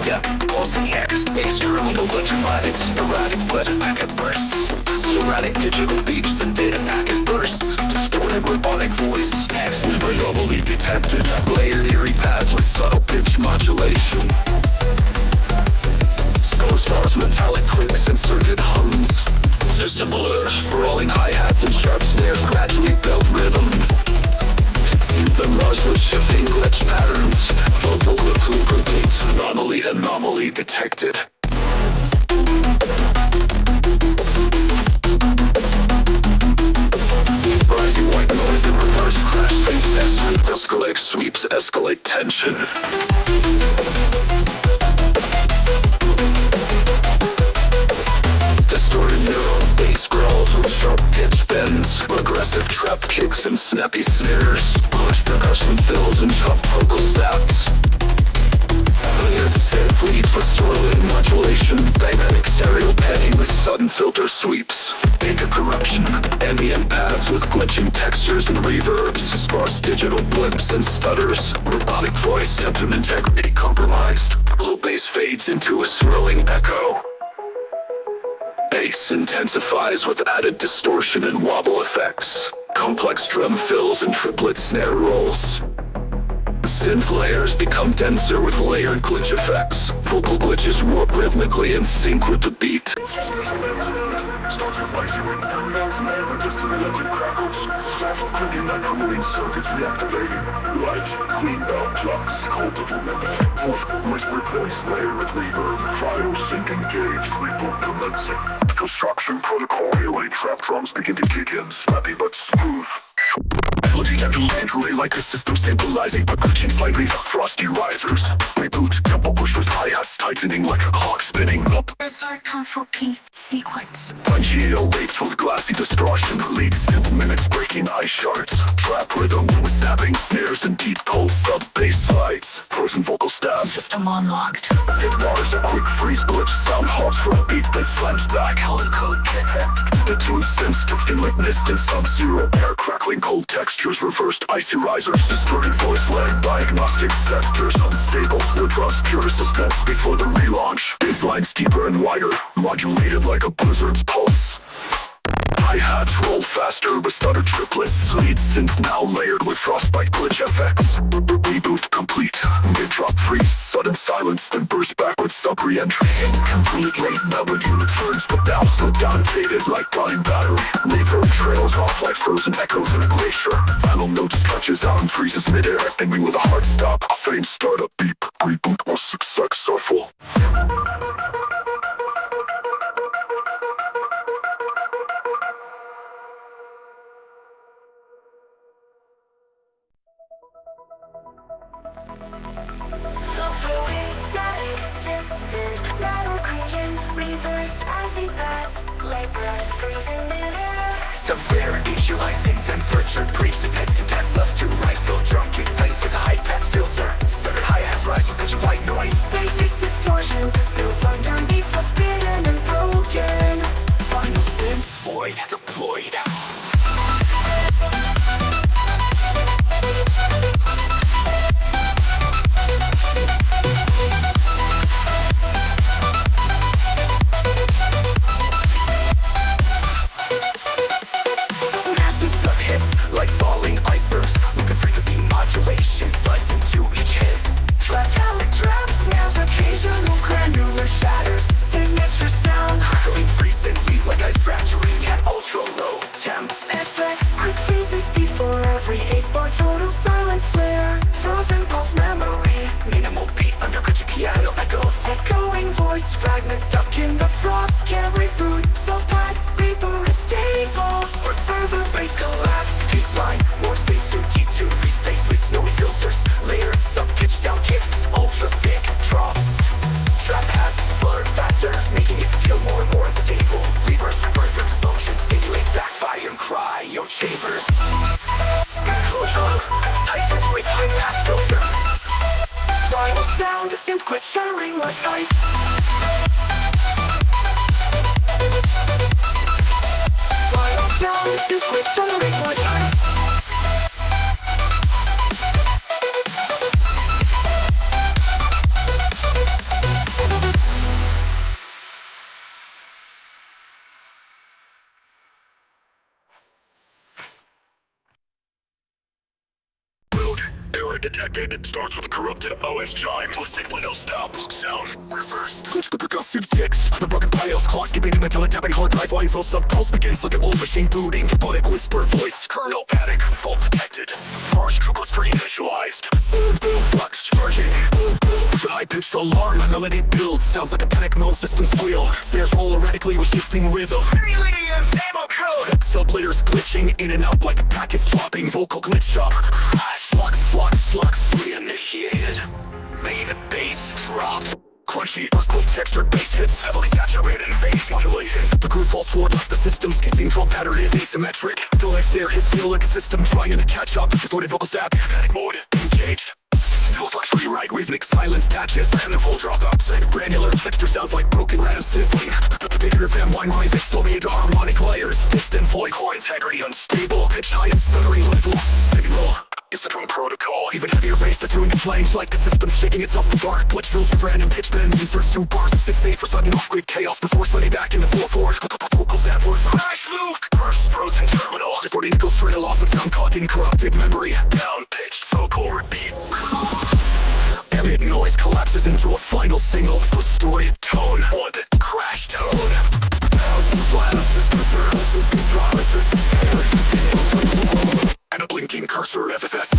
Yeah, pulsing hacks, external electromagnetic, erratic weather packet bursts, erratic digital beeps and data packet bursts, distorted robotic voice, hacks never doubly detected, layered eerie paths with subtle pitch modulation, stars metallic clicks and circuit hums, system alert, rolling hi-hats and sharp snares gradually build rhythm. The rush with shifting glitch patterns, vocal loop repeats, anomaly detected. Rising white noise in reverse crash phase, escalate sweeps, escalate tension. Distorted neural bass growls with sharp pitch bends, aggressive trap kicks and snappy snares, harsh percussion fills and chop vocal stabs. Layered synth leads with swirling modulation, dynamic stereo panning with sudden filter sweeps, data corruption, ambient paths with glitching textures and reverbs, sparse digital blips and stutters, robotic voice symptom integrity compromised, low bass fades into a swirling echo. Bass intensifies with added distortion and wobble effects, complex drum fills and triplet snare rolls. Synth layers become denser with layered glitch effects, vocal glitches warp rhythmically in sync with the beat. Circuits reactivating, light, clean belt plugs, cold little minute. Whispered voice layer with reverb, cryo sync engaged, reboot commencing. Construction protocol relay trap drums begin to kick in, snappy but smooth. Looking at the entry like a system stabilizing, but glitching slightly, frosty risers. Reboot, tempo push with hi-hats tightening like a clock spinning up. Start for P sequence. Punchy awaits with glassy distortion, lead simple minutes breaking eye shards. Trap rhythm with snapping snares and deep pulse sub-bass slides. Frozen vocal stabs. System unlocked. Hit bars a quick freeze glitch, sound hops for a beat that slams back. Color code kick. The tune synths drifting like mist in sub-zero air, crackling cold textures, reversed icy risers, distorted voice lag, diagnostic sectors unstable, withdraws pure suspense before the relaunch. Bass lines deeper and wider, modulated like a blizzard's pulse. Hi-hats roll faster with stutter triplets, lead synth now layered with frostbite glitch effects. Reboot complete, mid-drop freeze, sudden silence, then burst back with sub-re-entry. Incomplete late melody returns, but now slowed down and faded like dying battery. Reverb trails off like frozen echoes in a glacier. Final note stretches out and freezes mid-air, ending with a hard stop, a faint startup beep. Reboot was successful. Severe initializing temperature, breach detect intense left to right, go drunk, get tight with a high pass filter. Stuttered hi-hats rise with pitch white noise. Bass distortion, built underneath, forbidden and broken. Final synth void deployed. Like falling icebergs, with frequency modulation slides into each hit. Metallic drop snares, occasional granular shatters. Signature sound, crackling freezing lead like ice fracturing at ultra low temps. Effects, quick freezes before every eighth bar, total silence flare. Frozen pulse memory, minimal beat under glitchy piano echoes. Echoing voice fragments stuck in the frost, can't reboot. Self-pad, reboot is stable, but further bass collapse. Baseline, more say to D2, respace with snowy filters. Layered sub-pitch down kits, ultra thick drops. Trap pads flutter faster, making it feel more and more unstable. Reverse, further explosions, simulate backfire and cryo chambers. Closure, tightens with high pass filter. Final sound, a synth glittering like ice. Final sound, a synth glittering like ice. Error detected. It starts with a corrupted OS chime. Twisted Windows style book sound. Reversed. Glitch with percussive ticks. The broken BIOS clock skipping the mental tapping hard drive lines. All subpulse begins like an old machine booting. Robotic whisper voice. Kernel panic. Fault detected. Harsh triples pre-initialized. Flux charging. With a high-pitched alarm, a melody builds. Sounds like a panic mode system squeal. Snares roll erratically with shifting rhythm. 3 linears ammo code. Sublators glitching in and out like packets dropping. Vocal glitch shop. Flux reinitiated. Main bass drop. Crunchy earthquake textured bass hits. Heavily saturated and phase modulated. The groove falls forward like the system skipping drum pattern is asymmetric. Delay stare hits feel like a system trying to catch up. Distorted vocal stack. Panic mode engaged. Flux rewrite rhythmic silence patches and the full drop upside. Granular texture sounds like broken random sizzling. Bigger fan wine rising slowly into harmonic layers. Distant voice core integrity unstable. Pitch high and stuttering level. Signal. It's the drum protocol. Even heavier bass that's ruining flames like the system shaking itself apart. Glitch fills with random pitch bend. Inserts 2 bars of 6/8 for sudden off-grid chaos before sliding back in the 4/4. Vocals that voice crash loop. Burst frozen terminal. Distorting goes straight off and sound caught in corrupted memory. Down pitched vocal repeat. Ambient noise collapses into a final single. Distorted tone. One crash tone. And a blinking cursor as effects.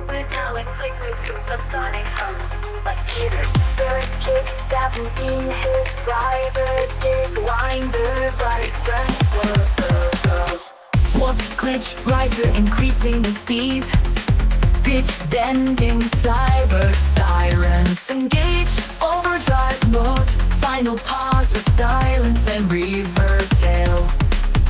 Metallic liquid through subsonic hums like Peter's third kick stabbing in his risers. Tears winder right front goes. One glitch riser increasing in speed. Pitch bending cyber sirens. Engage overdrive mode. Final pause with silence and reverb tail.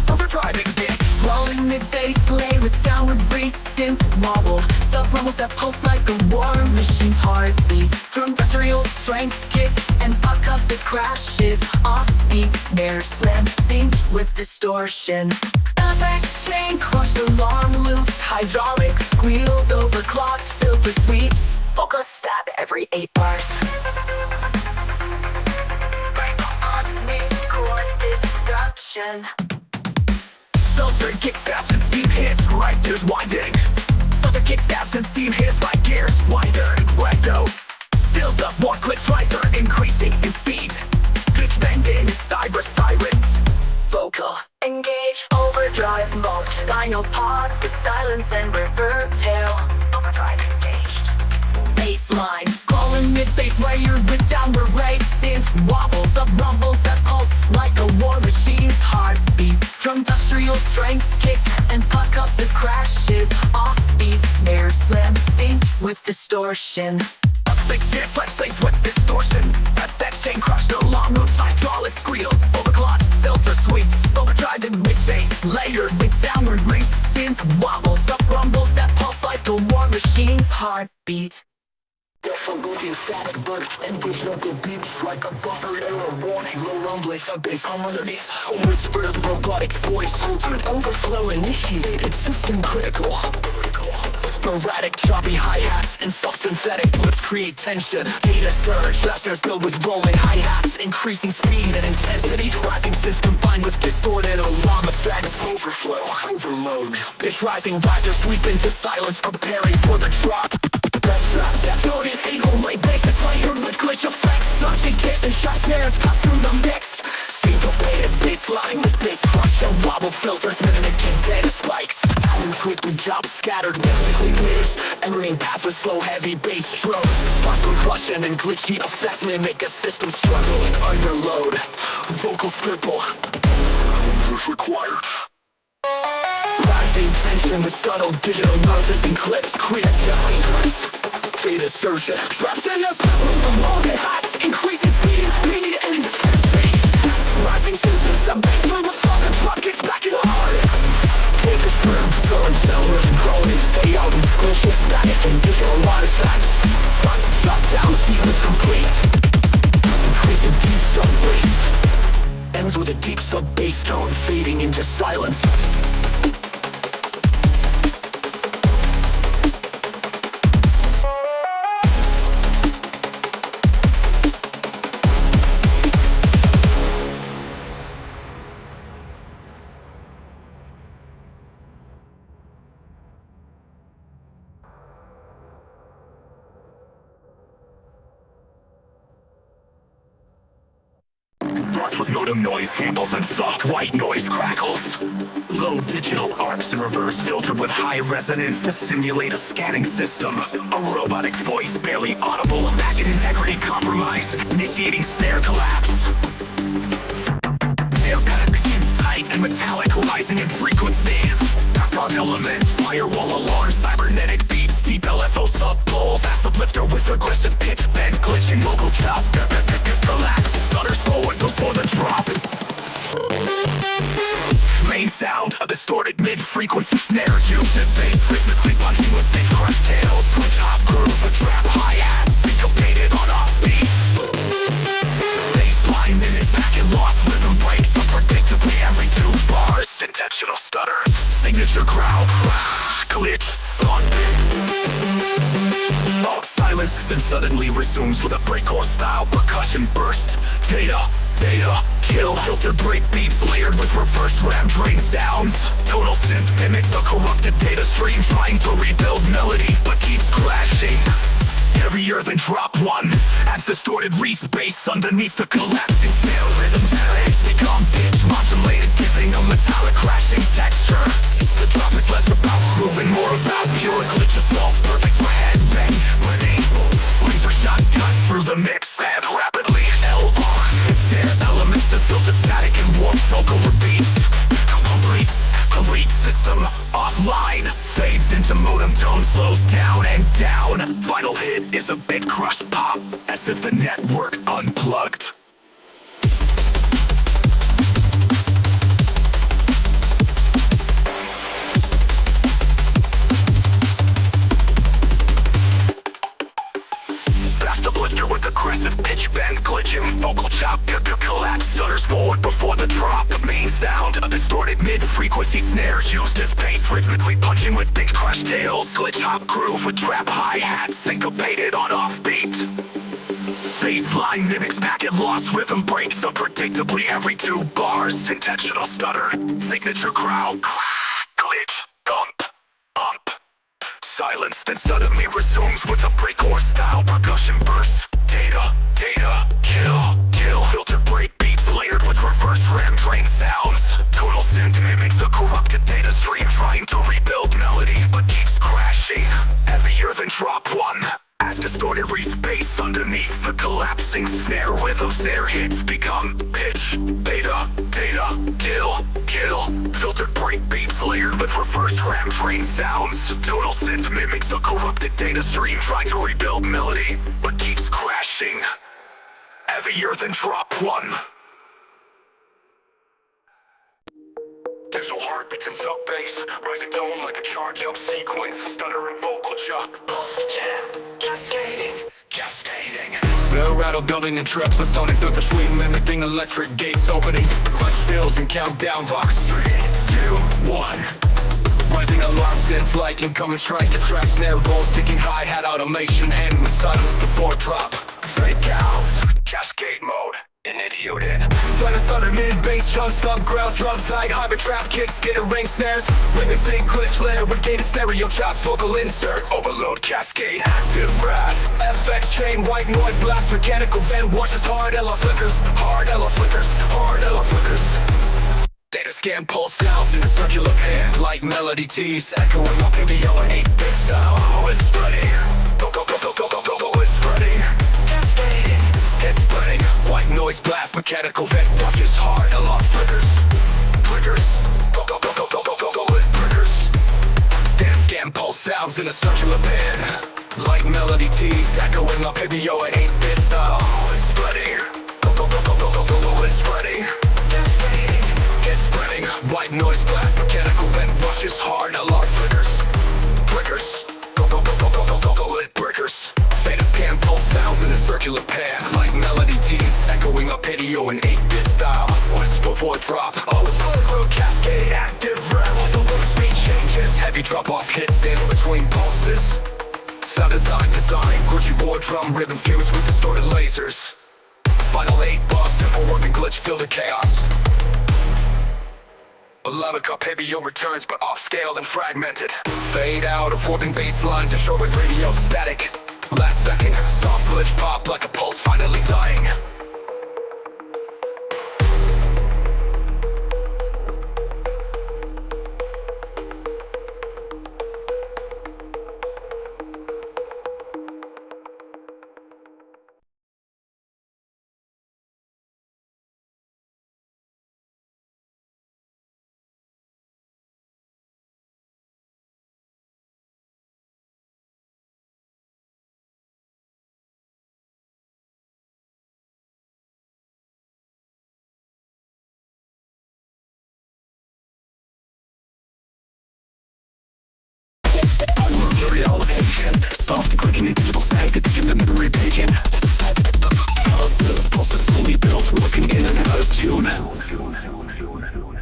Overdriving bit. Rolling mid-bass lay with downward race synth wobble. Sub-rumbles that pulse like a war machine's heartbeat. Drum industrial strength kick and percussive crashes. Offbeat snare slam synced with distortion. FX chain crushed alarm loops. Hydraulic squeals overclocked filter sweeps. Vocal stab every 8 bars. On mid-chord destruction. Filter kickstabs and steam hits, right there's winding. Filter kickstabs and steam hits, right gears, wider, right goes. Build up one glitch riser, increasing in speed. Glitch bending, cyber sirens. Vocal engage, overdrive mode. Final pause with silence and reverb tail. Overdrive engaged. Baseline, crawling mid-bass layered with downward race synth wobbles. Up rumbles that pulse like a war machine's heartbeat. Drum industrial strength kick and percussive crashes. Offbeat snare slam synced with distortion. Fix this, let's sync with distortion. FX chain crushed alarm loops. Hydraulic squeals, overclocked filter sweeps. Overdriving mid-bass layered with downward race synth wobbles. Up rumbles that pulse like a war machine's heartbeat. Looking static burst and push up the beats like a buffer error warning. Low rumbling, sub-bass come underneath. Whisper the robotic voice. Filtered overflow initiated, system critical. Sporadic choppy hi-hats and self-synthetic blips create tension. Data surge, last snares filled with rolling hi-hats. Increasing speed and intensity. Rising synths combined with distorted alarm effects. Overflow, overload. Pitch rising riser sweep into silence, preparing for the drop. Distorted 8-hole late bases layered with glitch effects. Suction kicks and shot snares cut through the mix. Syncopated baseline with bass crush and wobble filters mimicking data spikes. Atoms quickly job scattered rhythmically loose. Entering paths with slow heavy bass stroke. Spark percussion and glitchy effects mimic a system struggling under load. Vocal scribble required. Rising tension with subtle digital noises and clips. Create adjusting clips. Fade assertion. Traps in us from all the heights. Increasing speed and intensity. Rising systems the bass when the fucking drop kicks back and hard. Take a swim, throwing cellars and groaning, fade out and squishy, static and visual artifacts. Drop down, feel is complete. Increasing deep sub bass. Ends with a deep sub bass tone fading into silence. Darts with modem noise samples and soft white noise crackles. Low digital arcs in reverse filtered with high resonance to simulate a scanning system. A robotic voice barely audible, packet integrity compromised, initiating snare collapse. Snare pattern begins tight and metallic, rising in frequency. Dark elements, firewall alarm, cybernetic beeps, deep LFO sub-pulls, fast uplifter with aggressive pitch, bend glitching, local chop, relax, stutters forward before the drop. Main sound, a distorted mid-frequency snare, uses bass rhythmically punching with big crush tails, switch hop groove, a trap hi-hat, syncopated on offbeat. Bassline in his back and lost rhythm breaks unpredictably every 2 bars, intentional stutter, signature growl, glitch, thump. Silence, then suddenly resumes with a breakcore style percussion burst. Data, kill, filter break beats layered with reverse ram drain sounds. Tonal synth mimics a corrupted data stream, trying to rebuild melody but keeps crashing. Heavier than drop one, adds distorted re-space underneath the collapsing snare rhythm. It's become pitch modulated, giving a metallic crashing texture. The drop is less about grooving, more about pure glitch assault, perfect for headbang. Winning, laser shots cut through the mix and rapidly LR. Snare elements to filter static and warp vocal repeats. Complete system offline, fades into modem tone, slows down and down. Final hit is a bit crushed pop, as if the network unplugged. Fast uplifter with aggressive pitch bend glitching, vocal chop, collapse, stutters forward before the drop. The main sound, a distorted mid-frequency snare, used as bass rhythmically punching with big crush tails, glitch hop groove with trap hi-hat, syncopated on offbeat. Bassline mimics packet loss, rhythm breaks unpredictably every 2 bars, intentional stutter, signature growl, glitch, thump. Silence, then suddenly resumes with a breakcore style percussion burst. Data, kill, filter break beats layered with reverse ram drain sounds. Tonal synth mimics a corrupted data stream, trying to rebuild melody but keeps crashing. Heavier than drop one, as distorted re-space underneath the collapsing snare rhythm. Snare hits become pitch, beta, kill, filtered break beats layered with reverse ram train sounds. Tonal synth mimics a corrupted data stream, trying to rebuild melody but keeps crashing. Heavier than drop one. There's no heartbeats in sub-bass, rising tone like a charge-up sequence, stuttering vocal chop, pulse jam, cascading. Snare rattle building in trips, a sonic filter suite mimicking electric gates opening, clutch fills and countdown box. 3, 2, 1. Rising alarm synth like incoming strike, the trap snare roll, sticking hi-hat automation, end with silence before drop. Fake out, cascade mode. Idioted. Silence on the mid-bass, chunk sub growls, drum side, hybrid trap kicks, skitter ring snares, remixing glitch layer with gated stereo chops, vocal insert, overload cascade, active wrath, FX chain, white noise blast, mechanical vent washes, hard LR flickers, data scan pulse sounds in a circular pan, like melody tease, echoing up PBO and 8-bit style. Oh, it's spreading, go, it's spreading, cascading, it's spreading. White noise blast, mechanical vent washes, hard LR flickers, go, it triggers. Data scan pulse sounds in a circular pan, like melody tease, echoing up PBO and 8-bit style. Oh, it's spreading, go, it's spreading. spinning, head spreading, white noise blast, mechanical vent rushes hard, alarm flickers. Breakers, go, lit breakers. Theta scan pulse sounds in a circular pan, like melody teas, echoing up video in 8-bit style. Once before drop, always full cascade, active rev, like the loop speed changes. Heavy drop-off hits in between pulses. Sound design, Gucci board drum rhythm fused with distorted lasers. Final 8 bars, tempo warping glitch filled with chaos. A lava cup heavy returns but off scale and fragmented. Fade out of warping bass lines and short with radio static. Last second, soft glitch pop like a pulse finally dying. Soft clicking in digital snag, in the memory paging. Pulses slowly built, looking in and out of tune.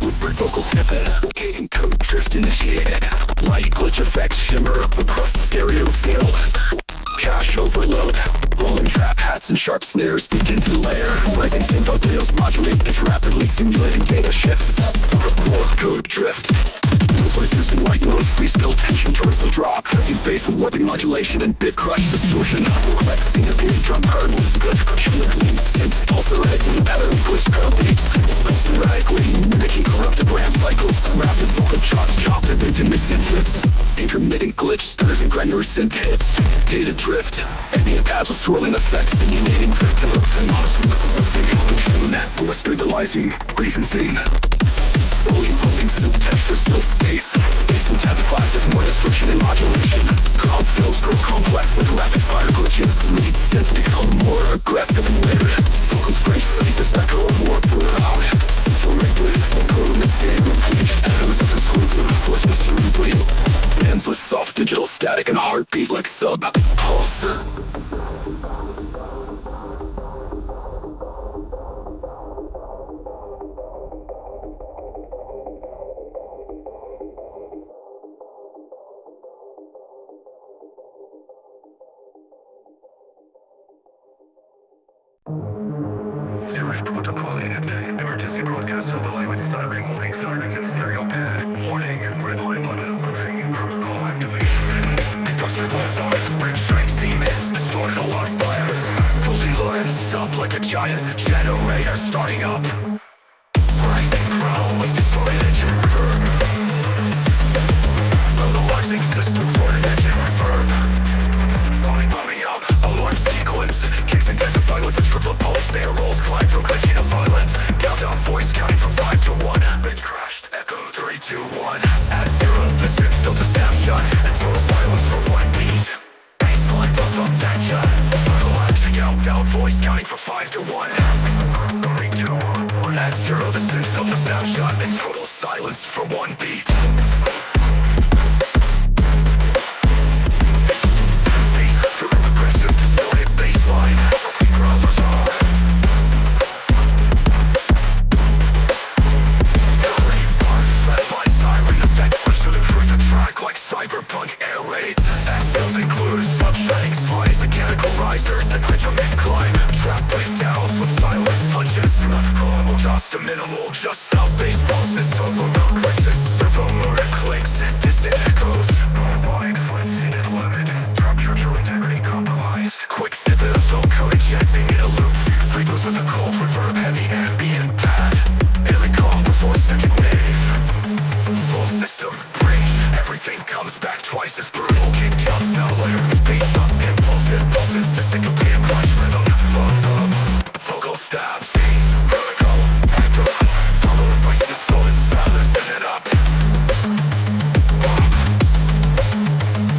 Whispered vocal snippet, gating code drift initiated. Light glitch effects shimmer across the stereo field. Cache overload, rolling trap hats and sharp snares begin to layer. Rising synth audios modulate pitch rapidly, simulating data shifts. Code drift. Voices in white noise, freeze build tension towards the drop. Heavy bass with warping modulation and bit crush distortion. Like syncopated drum hard with good flickering synth. Also editing patterns with curl beats. Erratically mimicking corrupted RAM cycles. Rapid vocal chops chopped into mix-inputs. Intermittent glitch stirs and granular synth hits. Data drift, ambient pads with swirling effects. Simulating drift and monitoring. Stabilizing, recency. Slowly closing synth textures fill space. Bass intensifies, there's more distortion and modulation. Crowd fills grow complex with rapid fire glitches. Lead synths become more aggressive and layered. Vocal strange phrases echo more throughout. System regulate, improvement, same repeat. Echoes of exclusive forces cerebrally. Ends with soft digital static and heartbeat like sub-pulse. Protocol emergency broadcast of the language siren warning sirens and stereo pad. Warning, red line limit approaching, protocol activation. Industrial blast red strike Siemens, distorted alarm fires. Cozy lines up like a giant generator starting up. Rising growl with distorted engine reverb. Localizing system for an engine reverb. Volume bumping up, alarm sequence. Kicks intensified with a triple pulse. Snare rolls climb from glitching to violent. Countdown voice counting from 5 to 1. Bit crashed, echo 3, 2, 1. At 0, the synth filter snapshot. And total silence for 1 beat. Baseline bump up that shot. Final acting out, down voice counting from 5 to 1. 3, 2, 1. At 0, the synth filter snapshot. And total silence for 1 beat. Cyberpunk air raid. Actions include sub-shining slides, mechanical risers that glitch on mid-climb. Trap breakdowns with silent punches. Global dust to minimal, just south-based pulses. Servo mount glitches, servo motor clicks, and distant echoes. Wide flight seated limit, drop structural integrity compromised. Quick snippet of film code injecting in a loop. Frequency with a cold reverb, heavy ambient pad. Ailing calm before second wave. Full system range. Everything comes back twice as brutal. Kick jumps now layered with bass up impulses to syncopated crunch rhythm. Vocal stabs, bass, vertical, active. Followed by distorted silence, set it up.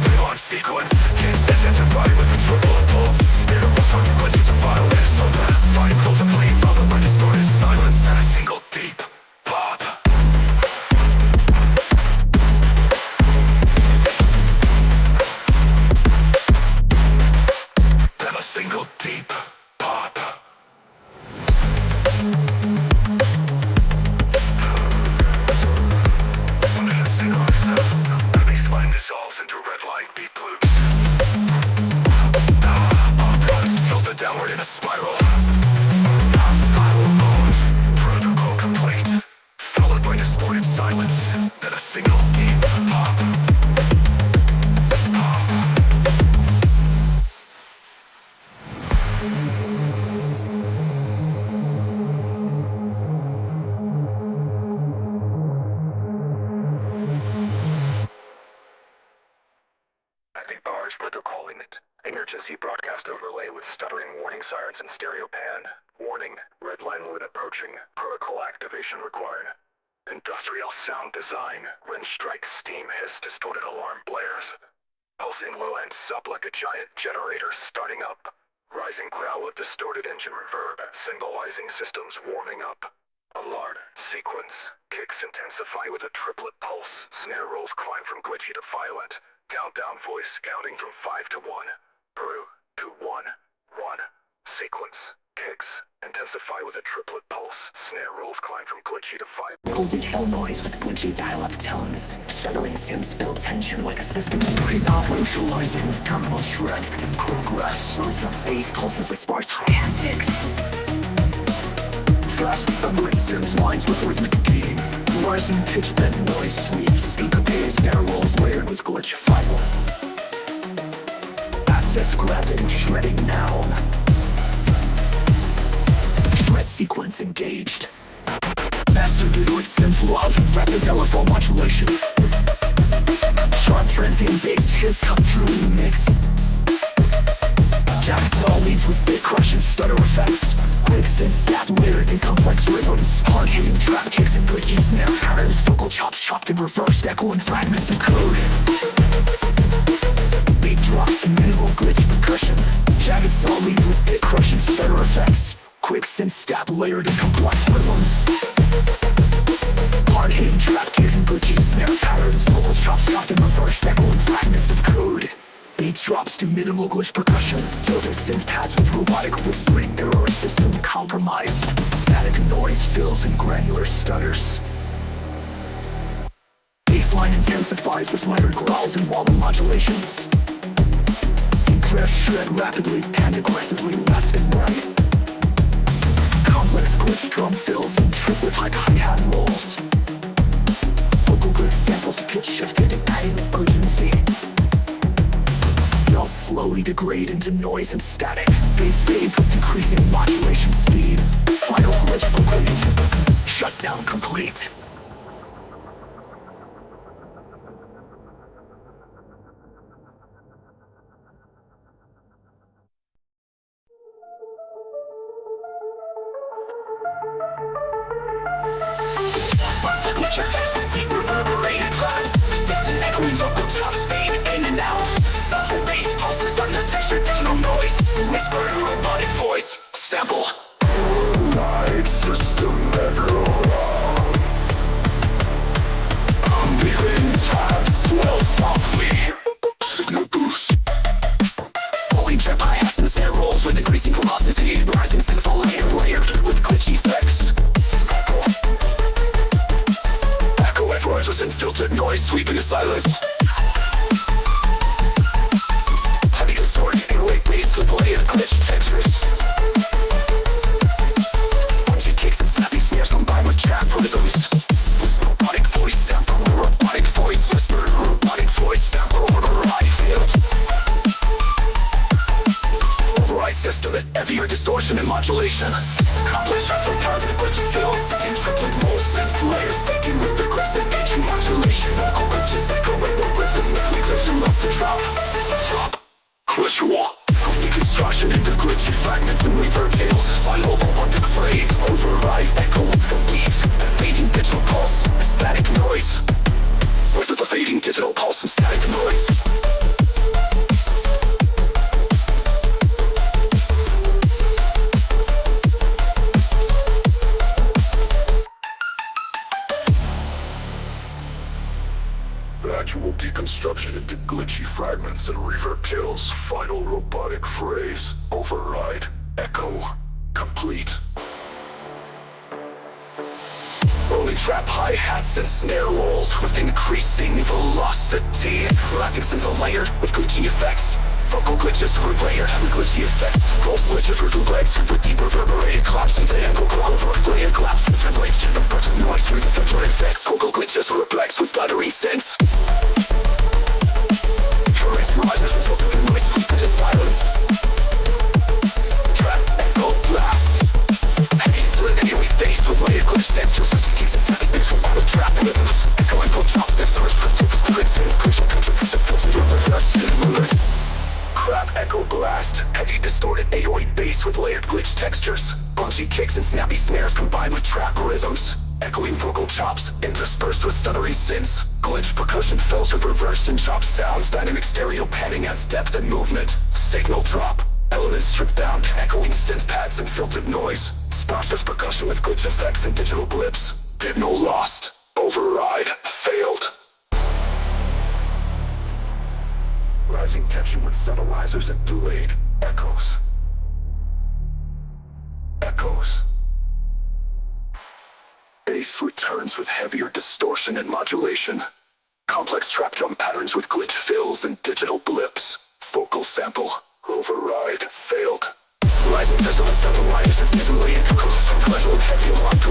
Beyond sequence, kids identify with a triple impulse. Miracle starting glitching to violence. So that find close to please, followed by distorted silence and a single deep Surge, but they're calling it emergency broadcast overlay with stuttering warning sirens and stereo pan. Warning, red line limit approaching. Protocol activation required. Industrial sound design. Wind strikes, steam hiss, distorted alarm blares. Pulsing low end sub like a giant generator starting up. Rising growl of distorted engine reverb. Symbolizing systems warming up. Alarm sequence. Kicks intensify with a triplet pulse. Snare rolls climb from glitchy to violent. Countdown voice counting from 5 to 1. Peru, 2, 1, 1. Sequence. Kicks intensify with a triplet pulse. Snare rolls climb from glitchy to violent. Golden tail noise with glitchy dial-up tones. Shuddering synths build tension like a system pre-operationalizing. Terminal shred in progress. Rose of bass pulses with sparse hi-hat ticks. Fast thundering synth lines with rhythmic gain. Rising pitch bend noise sweeps. Speaker bass snare rolls layered with glitch final. Access granted and shredding now. Shred sequence engaged. Master with synth love and rapid LFO modulation. Sharp transient bass hits cut through the mix. Jacksaw leads with bit crush and stutter effects. Quick and snap layered in complex rhythms. Hard-hitting trap kicks and glitchy snare patterns. Vocal chops chopped in reversed echo and fragments of code. Beat drops and minimal glitchy percussion. Jagged saw leads with bit crush and stutter effects. Quick and snap layered in complex rhythms. Hard-hitting trap kicks and glitchy snare patterns. Vocal chops chopped in reversed echo and fragments of code. Beats drops to minimal glitch percussion. Filtered synth pads with robotic whispering. Mirror system compromise. Static noise fills and granular stutters. Bassline intensifies with lighter growls and wall modulations. Sync shred rapidly and aggressively left and right. Complex glitch drum fills and trip with high hi-hat rolls. Vocal glitch samples pitch shifted and adding urgency. Cells slowly degrade into noise and static. Bass fades with decreasing modulation speed. Final glitch complete. Shutdown complete. Glitch effects with deep reverberated clouds. Distant echoing vocal chops fade in and out. Subtle bass pulses under textured digital noise. Whisper robotic voice. Sample. Light system everywhere. Unveiling tabs swell softly. Signal boost. Pulling trap hi-hats and snare rolls with increasing velocity. Rising synth layered with glitchy effects. Rises in filtered noise sweeping to silence. Heavy distorted and bass with layered glitch textures. Punchy kicks and snappy snares combined with trap rhythms. Robotic voice sample, robotic voice whisper, robotic voice sample, override field. Override system at heavier distortion and modulation. Complex trap from parts with glitchy fills. In triplet rolls synth layers thinking with the glitz and edgy modulation. Vocal glitches echoing with rhythmically glitch and love to drop. Drop. Glitch wall. Deconstruction into glitchy fragments and reverb tails. Final abundant phrase. Override echo with complete. And fading digital pulse. Static noise. With the fading digital pulse and static noise. Gradual deconstruction into glitchy fragments and reverb kills. Final robotic phrase. Override. Echo. Complete. Rolling trap hi-hats and snare rolls with increasing velocity. Rising synth layered with glitchy effects. Vocal glitches were layered with glitchy effects. Rolls glitches with legs with deep reverberated claps into angle over layered claps with vibration of brutal noise with filtered effects. Vocal glitches were blacks with stuttering synths. Currents rises with vocal noise sweep into silence. Trap echo blast. Heavy split anyway faced with layered glitch textures. Keeps it heavy things from out of trap rhythms. Echo and chops that thirst for glitch and glitch and glitch and glitch and glitch and glitch and glitch. bass with layered glitch textures, punchy kicks and snappy snares combined with trap rhythms, echoing vocal chops interspersed with stuttery synths, glitch percussion fills with reversed and chopped sounds, dynamic stereo panning adds depth and movement, signal drop, elements stripped down, echoing synth pads and filtered noise, sparse percussion with glitch effects and digital blips, hypno lost, override, failed. Rising tension with subtilizers and delayed echoes. Echoes. Bass returns with heavier distortion and modulation. Complex trap drum patterns with glitch fills and digital blips. Vocal sample, override, failed. Rising tension with subtilizers and delayed echoes. Gradual heavy alarm to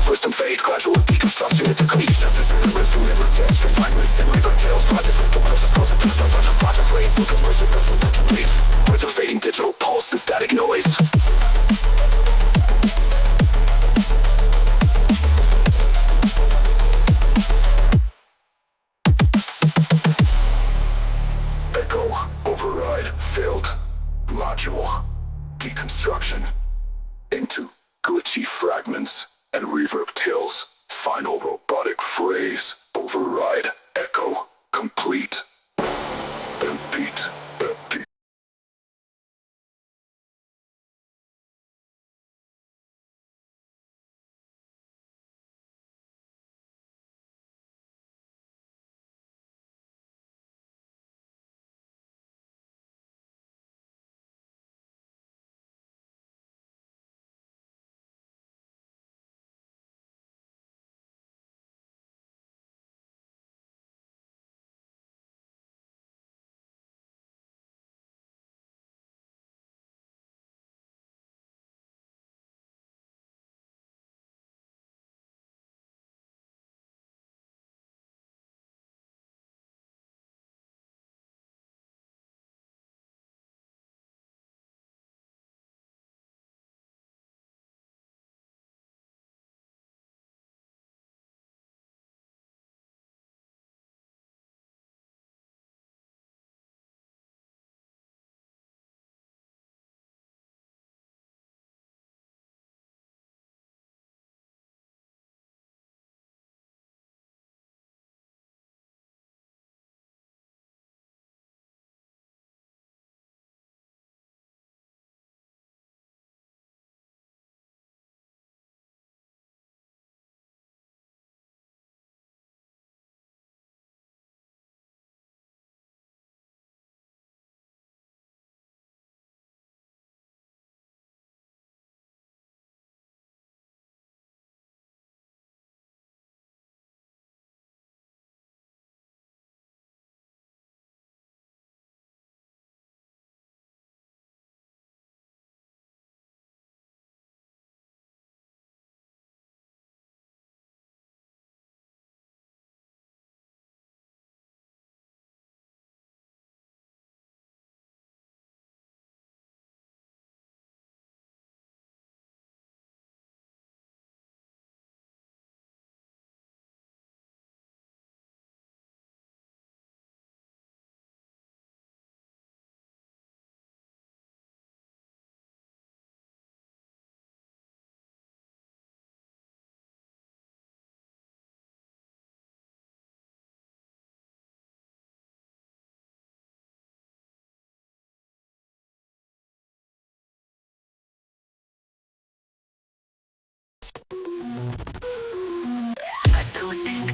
twist and fade, gradual deconstruction into cohesion. This is the rhythm, never text, refinements and labor tales. Project with the process, closing to the project flames. Look at worship, that's what the lead. Words of fading digital pulse and static noise. Echo, override, failed. Module, deconstruction into glitchy fragments and reverb tails. Final robotic phrase, override, echo, complete. And beat, beat.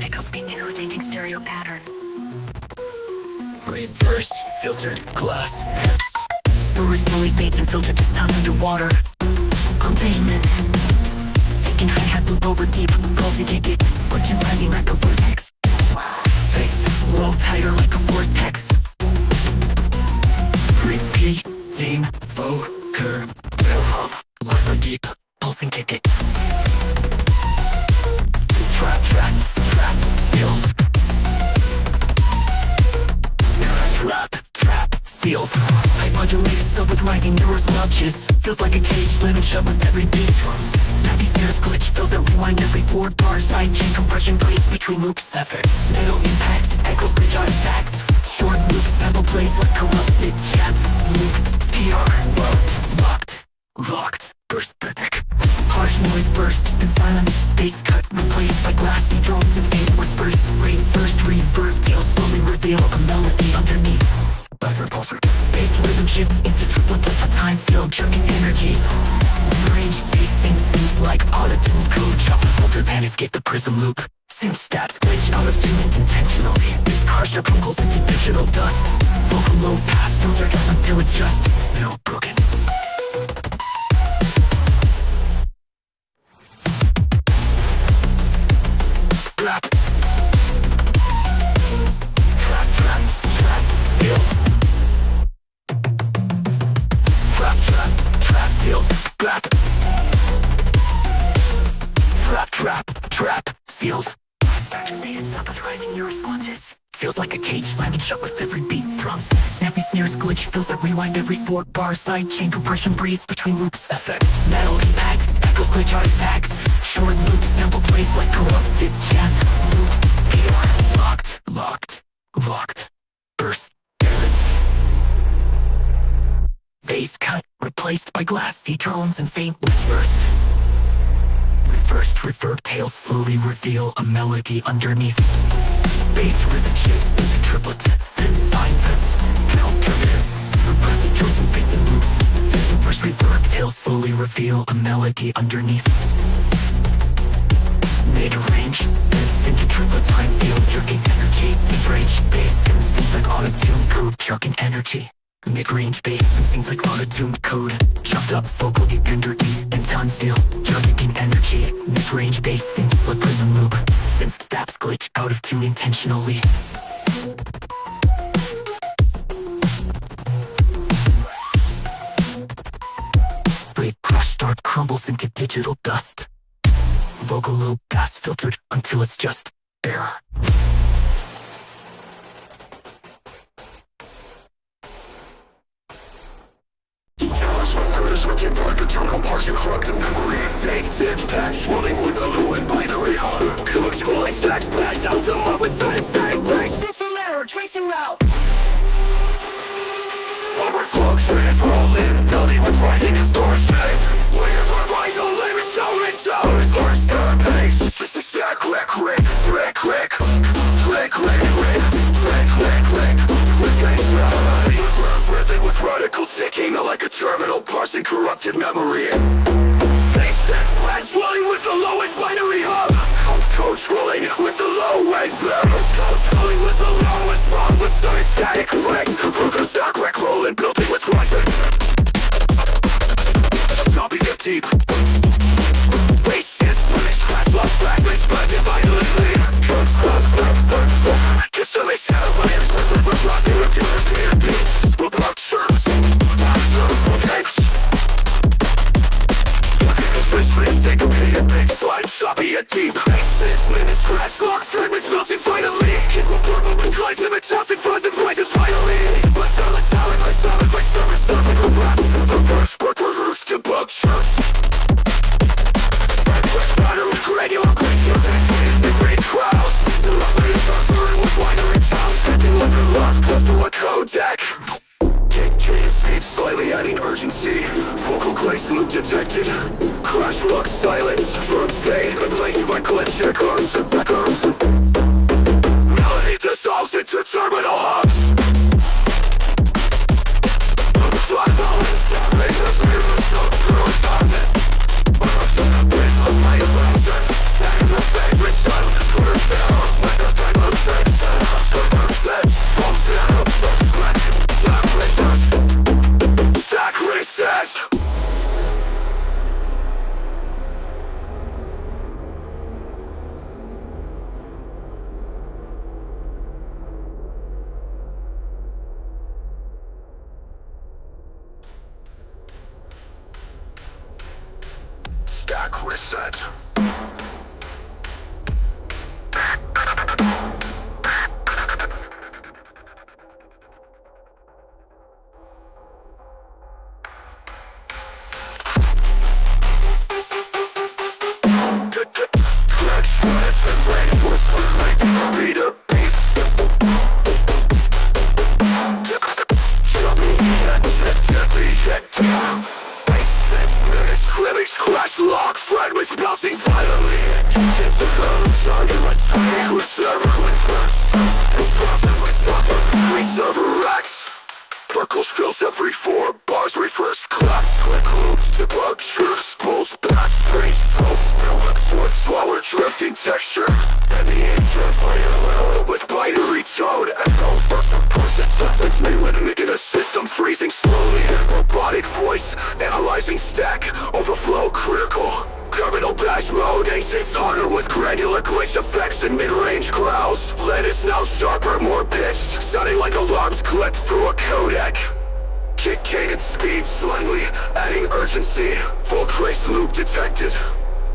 Echoes being an irritating stereo pattern. Reverse filtered glass hits. The wrist slowly fades and filtered to sound underwater. Containment. Taking hi-hats loop over deep. Pulsing kick it. Put you rising like a vortex. Fades roll tighter like a vortex. Repeating vocal hum. Over deep. Pulsing kick it. Trap, sealed. Trap, seals. Tight modulated sub with rising neuros notches. Feels like a cage slamming shut with every beat. Snappy snares glitch fills that rewind every forward bar. Side chain compression bleeds between loops. Effects, nail impact, echoes glitch artifacts. Short loop sample plays like corrupted chats. Loop, PR, locked, burst pathetic. Harsh noise burst, then silence, bass cut replaced by glassy drones and faint whispers. First reverb, tail slowly reveal a melody underneath. Backtrack pulsar. Bass rhythm shifts into triplets of time filled jerking energy. Range bass sings like auto-tuned code. Chop filter pan escape the prism loop. Synth stabs glitch out of tune intentionally. This harsher crumbles into digital dust. Vocal low pass filter until it's just no broken. Trap, seal. Trap, seal. Trap, sealed. Activated, sympathizing your responses. Feels like a cage slamming shut with every beat. Drums, snappy snares, glitch fills that rewind every 4 bar. Side chain compression breathes between loops. FX, metal impact, echoes glitch artifacts. Short loop sample plays like corrupted chant. Loop, PR, locked, burst, errands. Bass cut, replaced by glassy drones and faint whispers. Reversed reverb tails slowly reveal a melody underneath. Bass rhythm shifts into triplets, then sine fence, help primitive. Repressive drones and faint loops. Reverse reverb tails slowly reveal a melody underneath. Mid-range, then sync triplet time field jerking energy. Mid-range bass and sings like auto-tune code jerking energy. Mid-range bass and sings like auto-tune code. Chopped up vocal energy and time feel jerking energy. Mid-range bass sings like prism loop. Synth stabs glitch out of tune intentionally. Break crash start crumbles into digital dust. Vocal low pass filtered until it's just air. Looking like eternal parsing corrupted memory. Fake synth patch swirling with a low and binary hum. Code scrolling stacks, pads out the up with science static breaks. System error, tracing route. Overflow, transrolling, building with rising distortion. Layers are rise on limit, show it shows. First third pace, just a stack, click. With radical ticking like a terminal parsing corrupted memory. Fake sense plan swelling with the low and binary hub. Code scrolling with the low and barrels. Code scrolling with the lowest wrong with some static breaks. Broken stack wreck rolling, building with rising. Topping it deep. Bases, limits, crash, lost fragments, blended violently. Code scrolls, kisserly sound, my hands with the crossing of European beats. Structures, take a pay and make slide choppy and deep. Bases, limits, crash, lock, fragments melting finally. Kick with purple with glides, limits, toxic, frozen voices finally. Let's talent, my service, a blast. The verse, work, roost, to bug chirps. Fresh matter with granular glaciers and the great crowds. The lovely sorcerer with winery sounds. Acting like a lost close to a codec. Escape slightly adding urgency. Vocal glaze loop detected. Crash rock silence. Drums fade replaced by glitch echoes. Melody dissolves into terminal hubs. Stack recess. Stack reset. fills every 4 bars. Reverse claps, click loops, debug truths, pulls back, freeze, pulse, with slower drifting texture. And the interplayer with binary tone echoes. Perfect person sentence may limit in a system freezing slowly. Robotic voice, analyzing stack, overflow critical. Criminal bash mode, A6 harder with granular glitch effects and mid-range growls. Lead is now sharper, more pitched, sounding like alarms clipped through a codec. Kick cadence speed slightly, adding urgency. Full trace loop detected.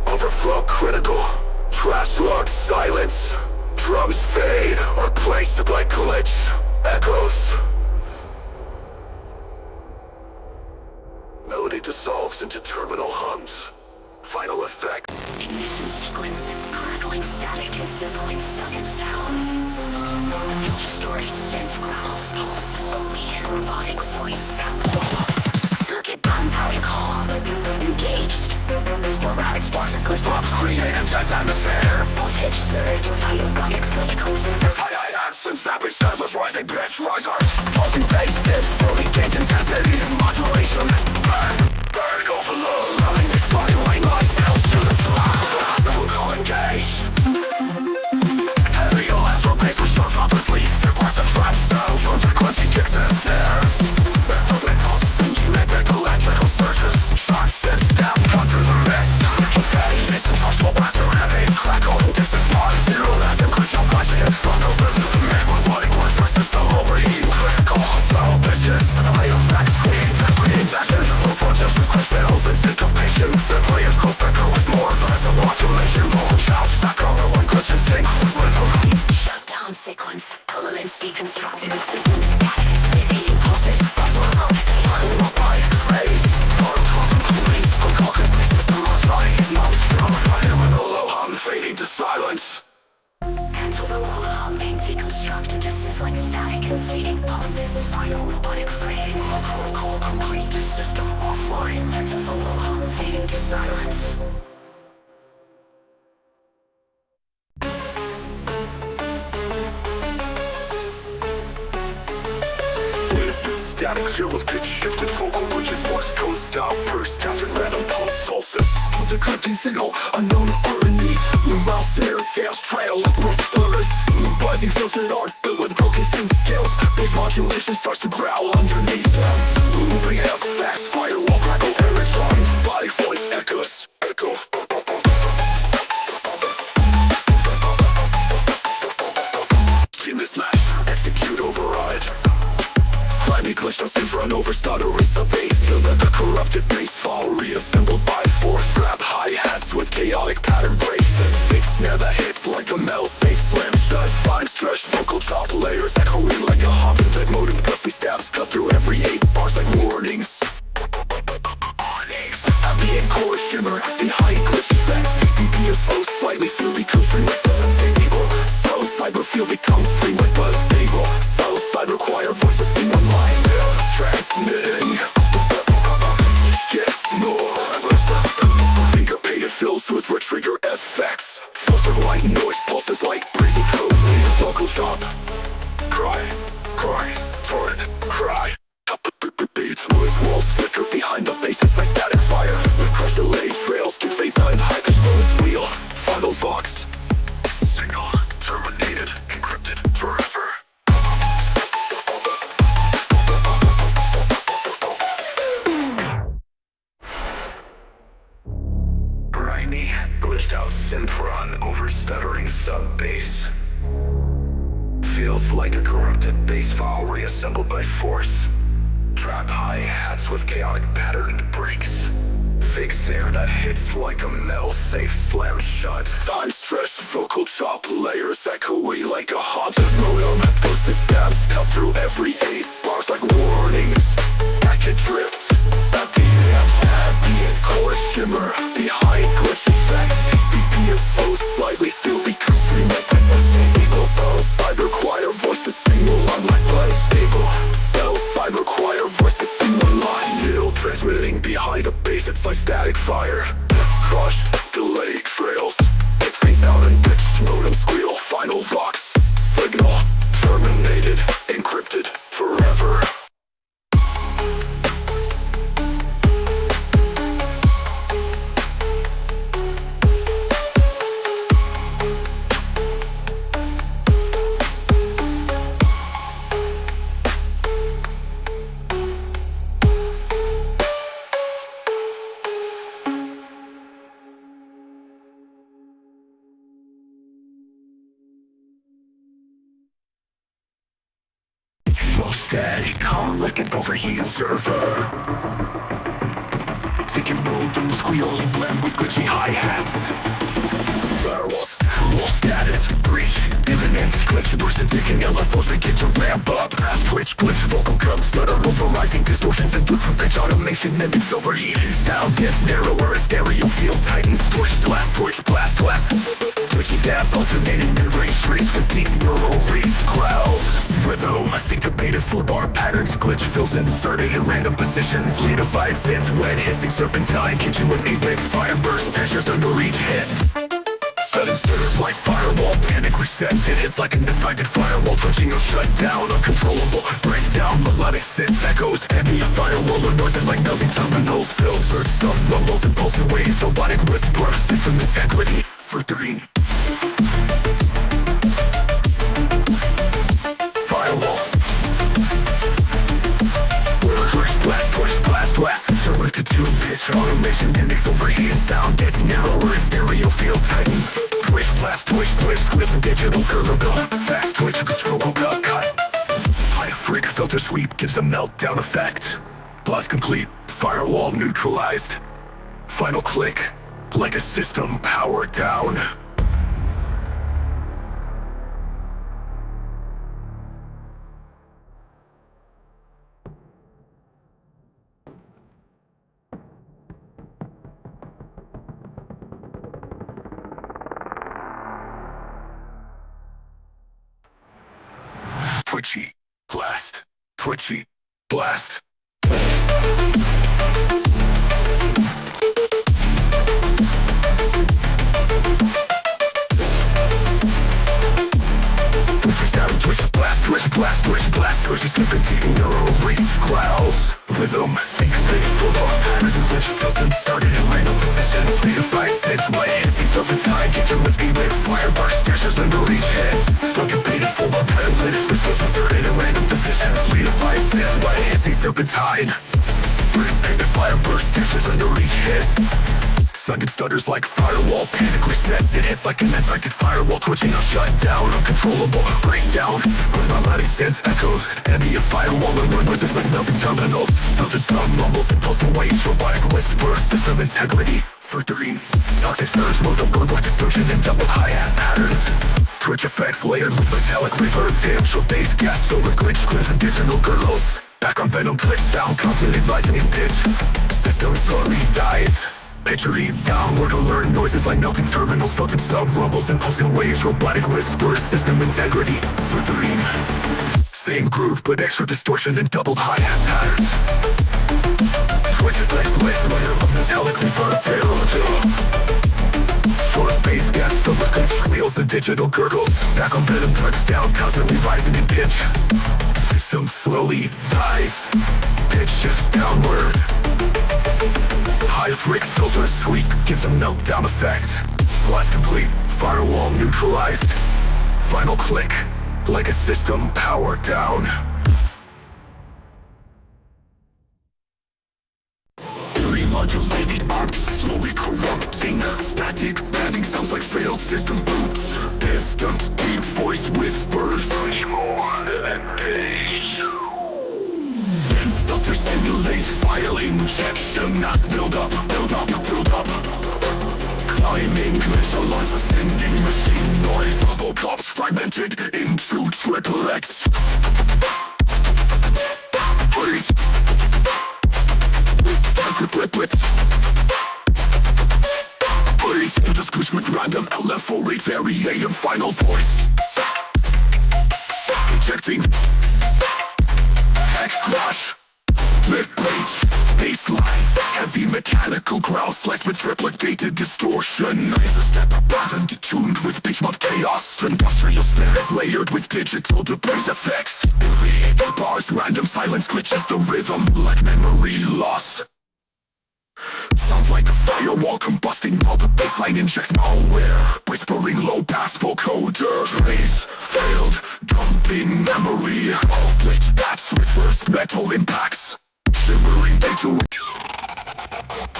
Overflow critical. Trash log silence. Drums fade, replaced by glitch echoes. Melody dissolves into terminal hums. Final effect. Ignition sequence, crackling static and sizzling second sounds. Distorted synth growls, pulse slowly, robotic voice sample. Circuit gunpowder call, engaged. Sporadic sparks and glitch drops create intense atmosphere. Voltage surge, diagonic flickers. Anthems, snapping status, rising pitch, riser. Pulsing bases, slowly gains intensity, modulation. Burn overload, slowing the spiraling lights, bells to the top. Vocal engage. Heavy electro bass for sharp upper leads. Aggressive trap style, drum frequency kicks and snares. Open pulses and kinetic electrical surges. Shocks and stabs cut through the mist. Confetti mist and possible blaster heavy. Crackle, distance mod, zero as a glitch on flashing and strong over the man. Robotic works for system overheat. Critical, slow bitches. Light effects, queen, action. Just with crush pedals and syncopation. Simply as close backer with more aggressive modulation. Roll chops, stack over one glitch and sync with rhythm. Shutdown sequence, elements deconstructed, systems static, repeating pulses, overload. Robotic phase, police, concocted system modifying nonstop. With a low hum fading to silence. Until the low humming deconstructed, sizzling static and fading pulses. Final robotic phrase, protocol complete, system offline. Until the low hum fading to silence. This is static chill with pitch shifted vocal, which is Morse code style, burst after random pulse solstice. With a cryptic signal, unknown or beneath. Loud snare tails trail like whispers. Buzzing filtered art built with broken synth scales. Bass modulation starts to growl underneath them. Looping effects, firewall crackle, air drums. Body voice echoes, echo. Key mismatch, execute override. Climbing glitched on synth run over stuttering sub-bass. Feels like a corrupted bass file reassembled by force. Grab hi-hats with chaotic pattern breaks. And fake snare that hits like a metal safe slam shut. Fine stretched vocal top layers echoing like a hopping dead modem. Puffy stabs cut through every 8 bars like warnings. Ambient chorus shimmer in high glitch effects. BPM slow slightly, feel becomes free like buzz stable. Slow cyber feel becomes free like buzz stable. Slow side require voices in one line. Transmitting gets more syncopated fills with rich trigger effects. Filter light noise pulses like breathing code. Vocal chop. Cry, torrent, cry. Beat noise walls flicker behind the bass. It's like static fire. With crush delay trails, keep fades on high pitch bonus wheel. Final vox. Signal terminated, encrypted forever. Briny, glitched out synth run over stuttering sub-bass. Feels like a corrupted bass file reassembled by force. Trap hi-hats with chaotic patterned breaks. Fake snare that hits like a metal safe slam shut. Time stretched vocal top layers echoing like a haunted modem. Posted stabs cut through every 8 bars like warnings. Packet drift. Ambient chorus shimmer behind glitch effects. BPM slow slightly feel becomes free like stable. Cell side require voices single line like buzz stable. Cell side require voices single line. Middle transmitting behind the bass, it's like static fire. Crushed, delay trails. It fades out and pitched modem squeal. Final vox, signal terminated, encrypted forever. Flow steady, calm like an overheated server. Taking mode and squeals blend with glitchy hi-hats. Firewalls, wall status, breach, imminent glitch burst and ticking LFOs begin to ramp up. Twitch, glitch, vocal drums stutter over rising distortions and different pitch automation and it's overheated. Sound gets narrower as stereo field tightens. Twitch, blast, blast. Twitchy stabs alternating mid-range streets with deep neural reefs, clouds. Rhythm, syncopated 4-bar patterns, glitch fills inserted in random positions. Leadified synth, wet hissing serpentine, kitchen with 8-bit fire burst, textures under each hit. Sudden stirs like firewall, panic resets. It hits like an infected firewall, twitching or shut down, uncontrollable breakdown, melodic synth echoes, heavy a firewall or noises like melting terminals, filtered some rumbles, impulsive waves, robotic whispers, system integrity for 3. Firewalls. Blast. Server to tune pitch, automation index overheated, sound gets narrower, stereo field tightens. Twitch, squeeze and digital curvature. Fast twitch, control cut. High freak filter sweep gives a meltdown effect. Blast complete, firewall neutralized. Final click, like a system powered down. Twitchy, blast. Twitchy serpentine neural reefs, clouds. Rhythm, syncopated full-on patterns and glitch fills inserted in random positions. Leadified synth, white hissing serpentine, kitchen with 8-bit fire burst, textures under each head. Syncopated full-on patterns, glitch fills inserted in random positions. Leadified synth, white hissing serpentine, painted fire burst, textures under each head. Sudden stutters like firewall, panic resets. It hits like an infected firewall, twitching or shut down, uncontrollable breakdown. Melodic synth echoes, heavy a firewall and noises like melting terminals. Filtered sound rumbles, impulsive waves, robotic whispers, system integrity for 3. Toxic surge, modal gurgle, distortion and double hi-hat patterns. Twitch effects layered with metallic reverb, short bass, gas filled with glitch, clips and digital gurgles. Background venom, glitch sound, constantly rising in pitch. System slowly dies. Picturing downward alert, noises like melting terminals, filtered sound rumbles, impulsive waves, robotic whispers, system integrity for 3. Same groove but extra distortion and doubled hi-hat patterns. Twitch effects layer of metallic reverb, short bass gas filled with glitch squeals and digital gurgles. Background venom, dark sound, constantly rising in pitch. System slowly dies. Pitch shifts downward. High freak filter sweep gives a meltdown effect. Blast complete, firewall neutralized. Final click, like a system powered down. Remodulated arcs slowly corrupting. Static banning sounds like failed system boots. Distant deep voice whispers. Much more than page. Stutter simulates file injection. Build up. Climbing glitch alarms, ascending machine noise. Bubble pops fragmented into triplets. Freeze. Triplets. Freeze. Interspersed with random LFO rate variation. Final voice. Ejecting. Hex crash. Mid-range, baseline, heavy mechanical growl sliced with triplet-gated distortion. Is a step button detuned with pitch mod chaos. Industrial snares layered with digital debris effects. Every bars, random silence glitches the rhythm like memory loss. Sounds like a firewall combusting while the baseline injects malware. Whispering low-pass vocoder. Trace failed, dumping memory. All glitch bats with first metal impacts. Shimmering data.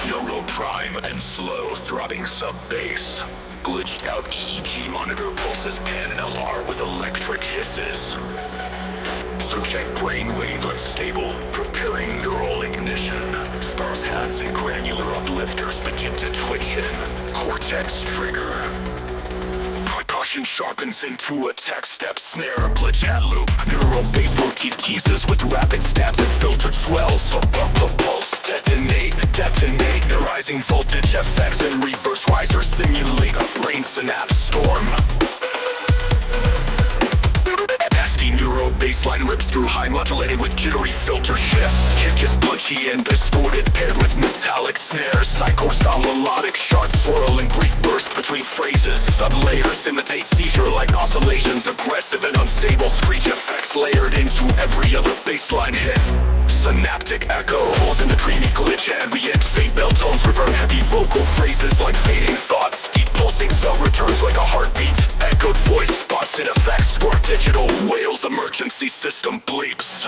Euro prime and slow throbbing sub-bass. Glitched out EEG monitor pulses pan LR with electric hisses. pulsar check brainwave unstable, preparing neural ignition. Sparse hats and granular uplifters begin to twitch in. Cortex trigger. Percussion sharpens into attack step snare. Glitch hat loop. Neural bass motif teases with rapid stabs and filtered swells. Pulse detonate. Rising voltage effects and reverse risers simulate a brain synapse storm. Nasty neuro baseline rips through high modulated with jittery filter shifts. Kick is butchy and distorted paired with metallic snares. Psycho-style melodic shards swirl in brief bursts between phrases. Sublayers imitate seizure-like oscillations. Aggressive and unstable screech effects layered into every other baseline hit. Synaptic echo holes in the dreamy glitch ambient. Fade bell tones revert heavy vocal phrases like fading thoughts. Deep pulsing cell returns like a heartbeat. Echoed voice spots in effects squirt digital whales. Emergency system bleeps.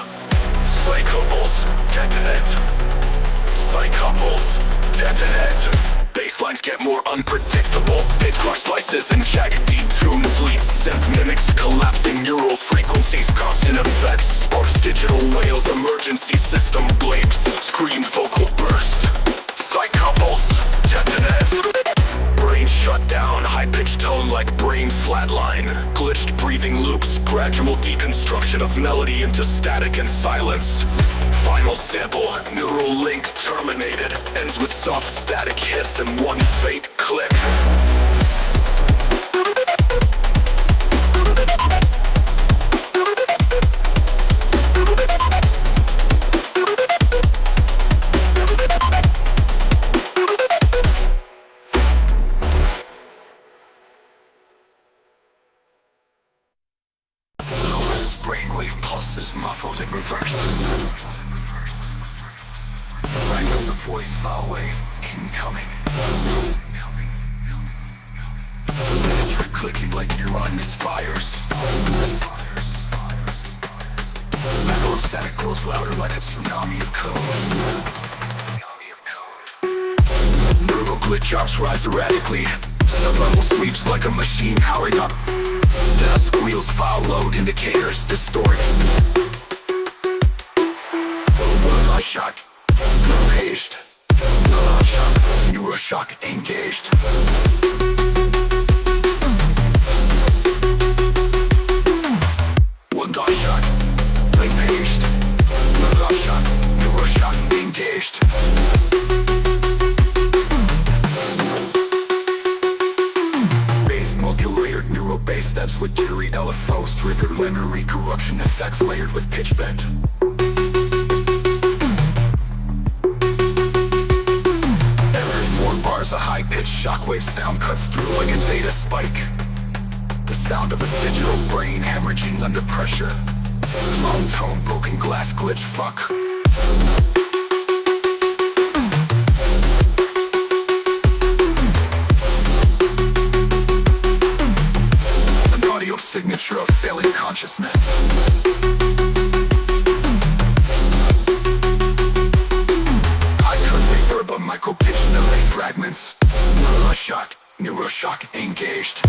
Psychobles detonate. Psychobles detonate. Basslines get more unpredictable. Pitch crush slices and jagged deep tunes. Lead synth mimics collapsing neural frequencies. Constant effects sparks digital whales. Emergency system bleeps. Screamed vocal burst. Psychobles detonate. Brain shut down. High-pitched tone like brain flatline. Glitched breathing loops. Gradual deconstruction of melody into static and silence. Final sample, neural link terminated. Ends with soft static hiss and one faint click. Brainwave pulses muffled in reverse. Fragments of voice foul wave incoming. Electric clicking like neuron misfires. Echo of static grows louder like a tsunami of code. Neural glitch ops rise erratically. Sub-level sweeps like a machine powering up. Dust wheels file load indicators distort. Shot. Engaged. Neuroshock engaged. One dot shot. Engaged. Shot. Neuroshock engaged. Base multi-layered neural base steps with jittery LFOs. River memory corruption effects layered with pitch bend. A high-pitched shockwave sound cuts through like a theta spike. The sound of a digital brain hemorrhaging under pressure. Long tone, broken glass glitch fuck. An audio signature of failing consciousness. Micro-pitch delay fragments. Neuroshock engaged.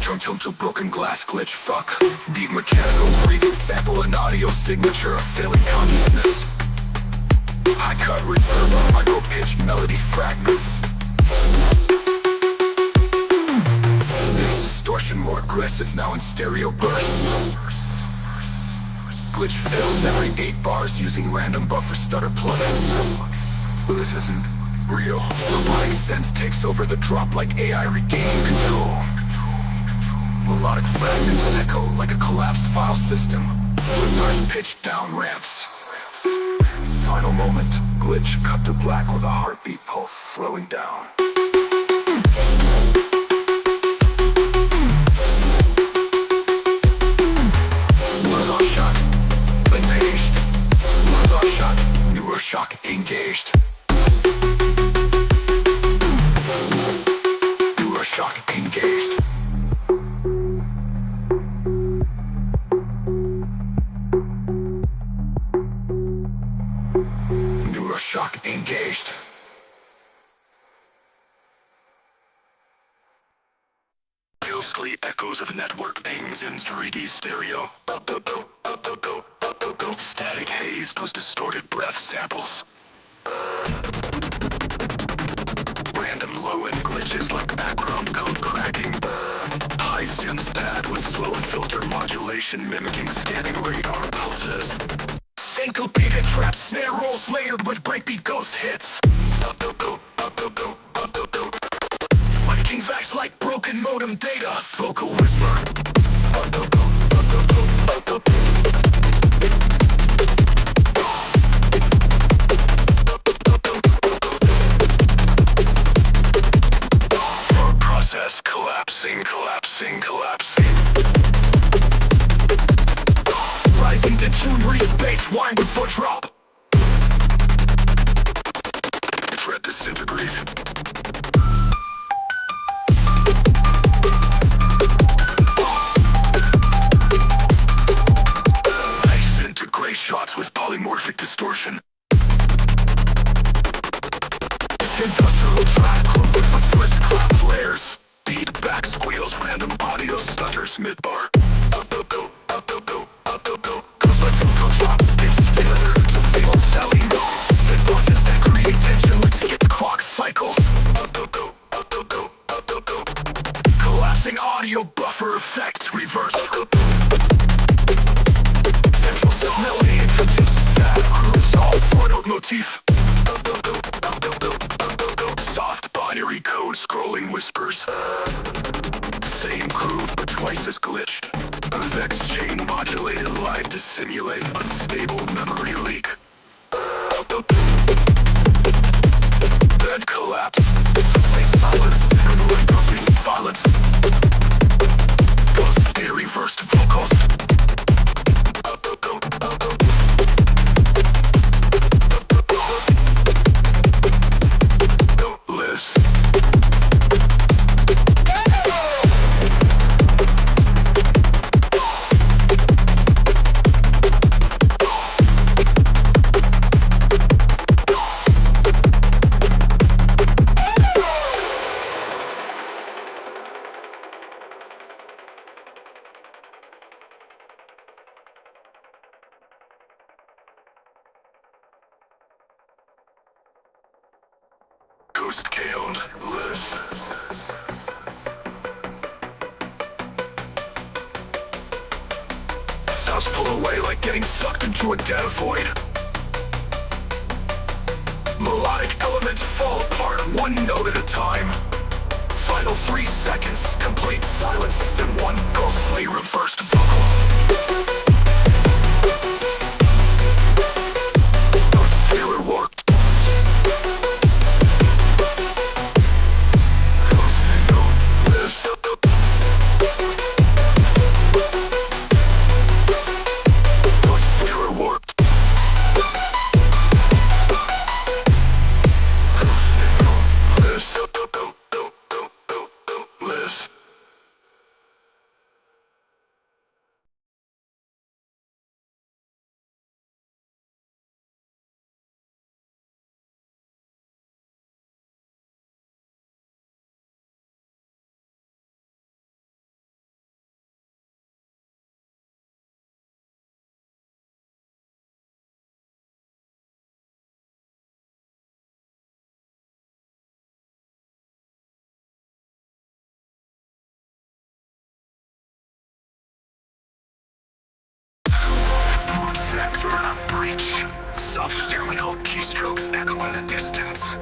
Drum tone to broken glass glitch fuck. Deep mechanical breathing sample an audio signature of failing consciousness. High cut reverb on micro-pitch melody fragments. This distortion more aggressive now in stereo bursts. Glitch fills every 8 bars using random buffer stutter plugins. But this isn't real. Robotic sense takes over the drop like AI regaining control. Melodic fragments echo like a collapsed file system. Reverse pitch down ramps. Final moment, glitch cut to black with a heartbeat pulse slowing down. Neuroshock engaged. Neuroshock engaged. Neuroshock engaged. ghostly echoes of network pings in 3D stereo. Static haze, those distorted breath samples. Random low-end glitches like background code cracking. High synth pad with slow filter modulation mimicking scanning radar pulses. Syncopated trap snare rolls layered with breakbeat ghost hits. Flanking facts like broken modem data. Vocal whisper. Process collapsing. Rising to tune, reach bass, wind with foot drop. Thread disintegrate. Nice integrate shots with polymorphic distortion. Industrial track closer for twist clap layers. Feedback squeals, random audio stutters midbar. Goes like filter drop, stages together to feel selling. It bosses that create tension like skip clock cycles. Collapsing audio buffer effect reverse. Central cell melody introduces sad grooves, all four-note motif. Soft binary code scrolling whispers. Same groove but twice as glitched. Effects chain modulated live to simulate unstable memory leak. Then collapse. Fake silence. Like nothing violence. Ghostly reversed vocals. Liz. Ghost killed Liz. Sounds pull away like getting sucked into a data void. Melodic elements fall apart one note at a time. Final 3 seconds, complete silence, then one ghostly reversed vocal. Killer warped. Breach. Soft-stereo keystrokes echo in the distance.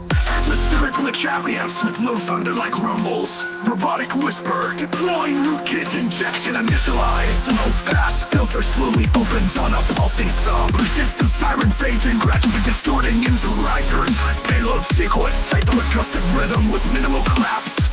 Atmospheric glitch ambience with low thunder like rumbles. Robotic whisper, deploying rootkit injection initialized. Low pass filter slowly opens on a pulsing sub. Persistent siren fades in, gradually distorting into risers. Payload sequence, hyper-percussive rhythm with minimal claps.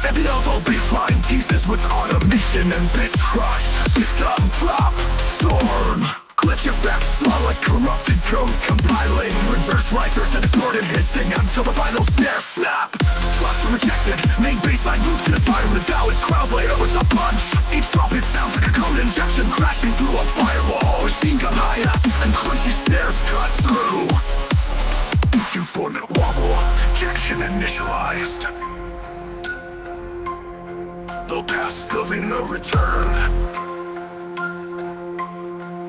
Epidoval baseline teases with automation and bit crush. System drop, storm. Glitch effects slow like corrupted code compiling. Reverse risers and distorted hissing until the final snare snap. Trust rejected, main baseline loop to the siren invalid. Crowd layer was a punch. Each drop it sounds like a code injection crashing through a firewall. Machine gun hi-hats and crunchy snares cut through. Q4 wobble, injection initialized. will pass, filling no return.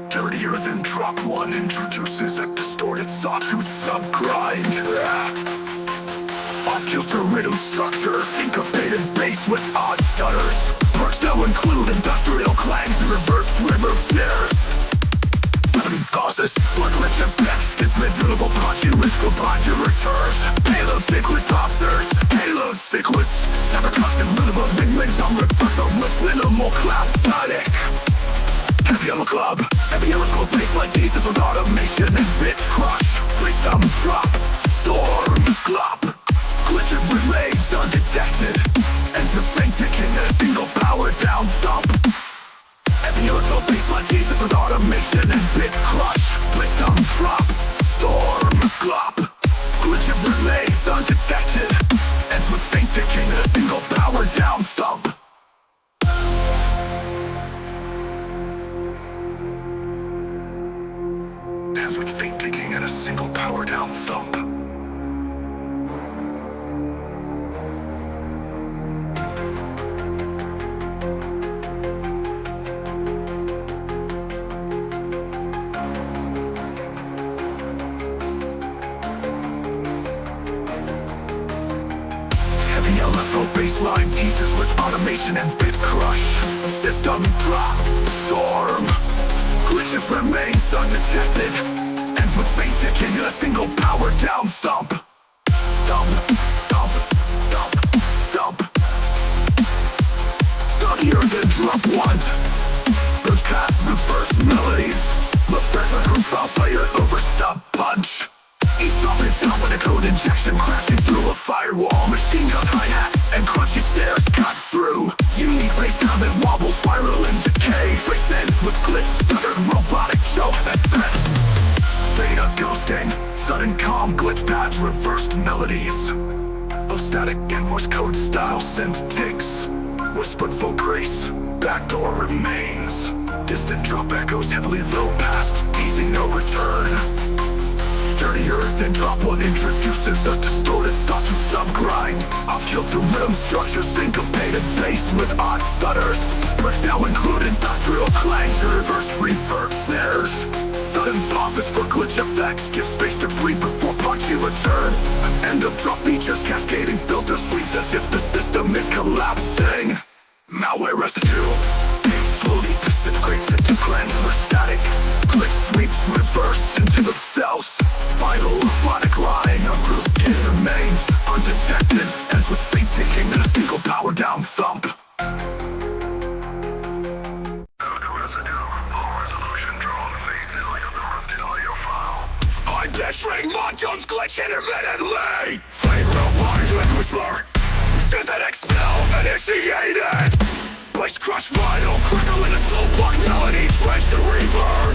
Dirtier than drop one introduces a distorted sawtooth sub-grind. Off-kilter rhythm structure, syncopated bass with odd stutters. Parts that will include industrial clangs and reversed reverb snares. Seven causes, blood glitch effects, it's mid-mutable punchy, risk of your returns. Payload sequence popsers, payload sequence. Type a custom rhythm of mid-mix on reversal with minimal clap static. Heavy on the club, heavy lyrical baseline teases with automation and bit crush. Please dumb drop, storm, glop. Glitch and remains undetected. Ends with faint ticking and a single power down thump. Heavy lyrical baseline teases with automation and bit crush. Please dumb drop, storm, glop. Glitch and remains undetected. Ends with faint ticking and a single power down thump. With faint ticking and a single power down thump. Heavy LFO baseline teases with automation and bit crush. System drop, storm. Glitch it remains undetected. Ends with faint ticking and a single power down thump. Thump, thump, thump, thump. Dirtier than drop one. The past reverse melodies. Left like a crossfire over sub-punch. Each drop is down with a code injection, crashing through a firewall. Machine gun hi-hats and crunchy snares cut through. Unique bass down that wobbles, spiral and decay. Breaks ends with glitch, stuttered robotic choke that threats. Theta ghosting, sudden calm glitch pads, reversed melodies of static and Morse code style synth ticks. Whispered folk grace, backdoor remains. Distant drop echoes heavily low past, teasing no return. Dirtier than drop one introduces a distorted sawtooth sub-grind. Off-kilter rhythm structure, syncopated bass with odd stutters. Breaks now include industrial clangs and reversed reverb snares. Sudden pauses for glitch effects, give space to breathe before punchy returns. End of drop features, cascading filter sweeps as if the system is collapsing. Malware residue, slowly disintegrates into granular static. Glitch sweeps reverse into themselves. Final robotic line, approved kid remains undetected. Ends with faint ticking and a single power down thump. Measuring mod guns glitch intermittently. Flame mind and whisper. Synthetic spell initiated. Bass crush vinyl, crackle in a slow block melody. Drench the reverb.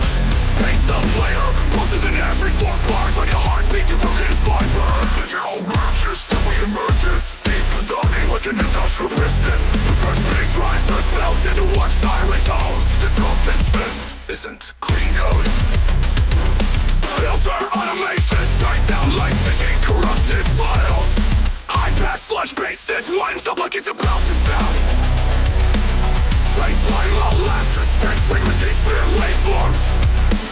Bass the player pulses in every 4 bars like a heartbeat through broken fiber. Digital rapture still emerges. Deep and dumping like an industrial piston. The first bass risers melt into one silent tones. Disrupted fist isn't clean code. Filter automation, strike down life-thinking corrupted files. High-pass sludge bass synth winds up like it's about to stop. Baseline low laughs, restrict frequency, spin waveforms.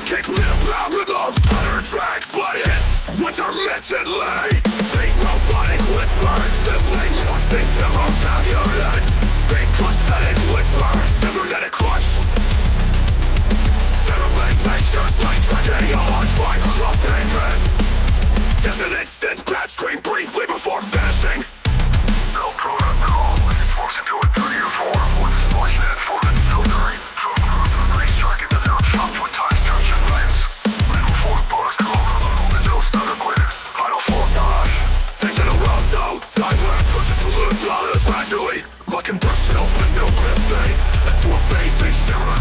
Kick me about rhythm, utter tracks but hits intermittently. Big robotic whispers, simply nothing to our vocabulary. Big prosthetic whispers, cybernetic crush. Fermentations like tragedy, a hard drive across the engine. Dissonant synth bad scream briefly before finishing. No protocol, it's forced into a dirtier form. With a splash net for the filtering. From group of racetrack into their chop with time touch and lens. Little 4 bars call for the moment, no stutter quit. Final 4 notch. Things in a row, so silent pushes the loop out gradually. Like impersonal, but no crispy. Into a phasing shimmer.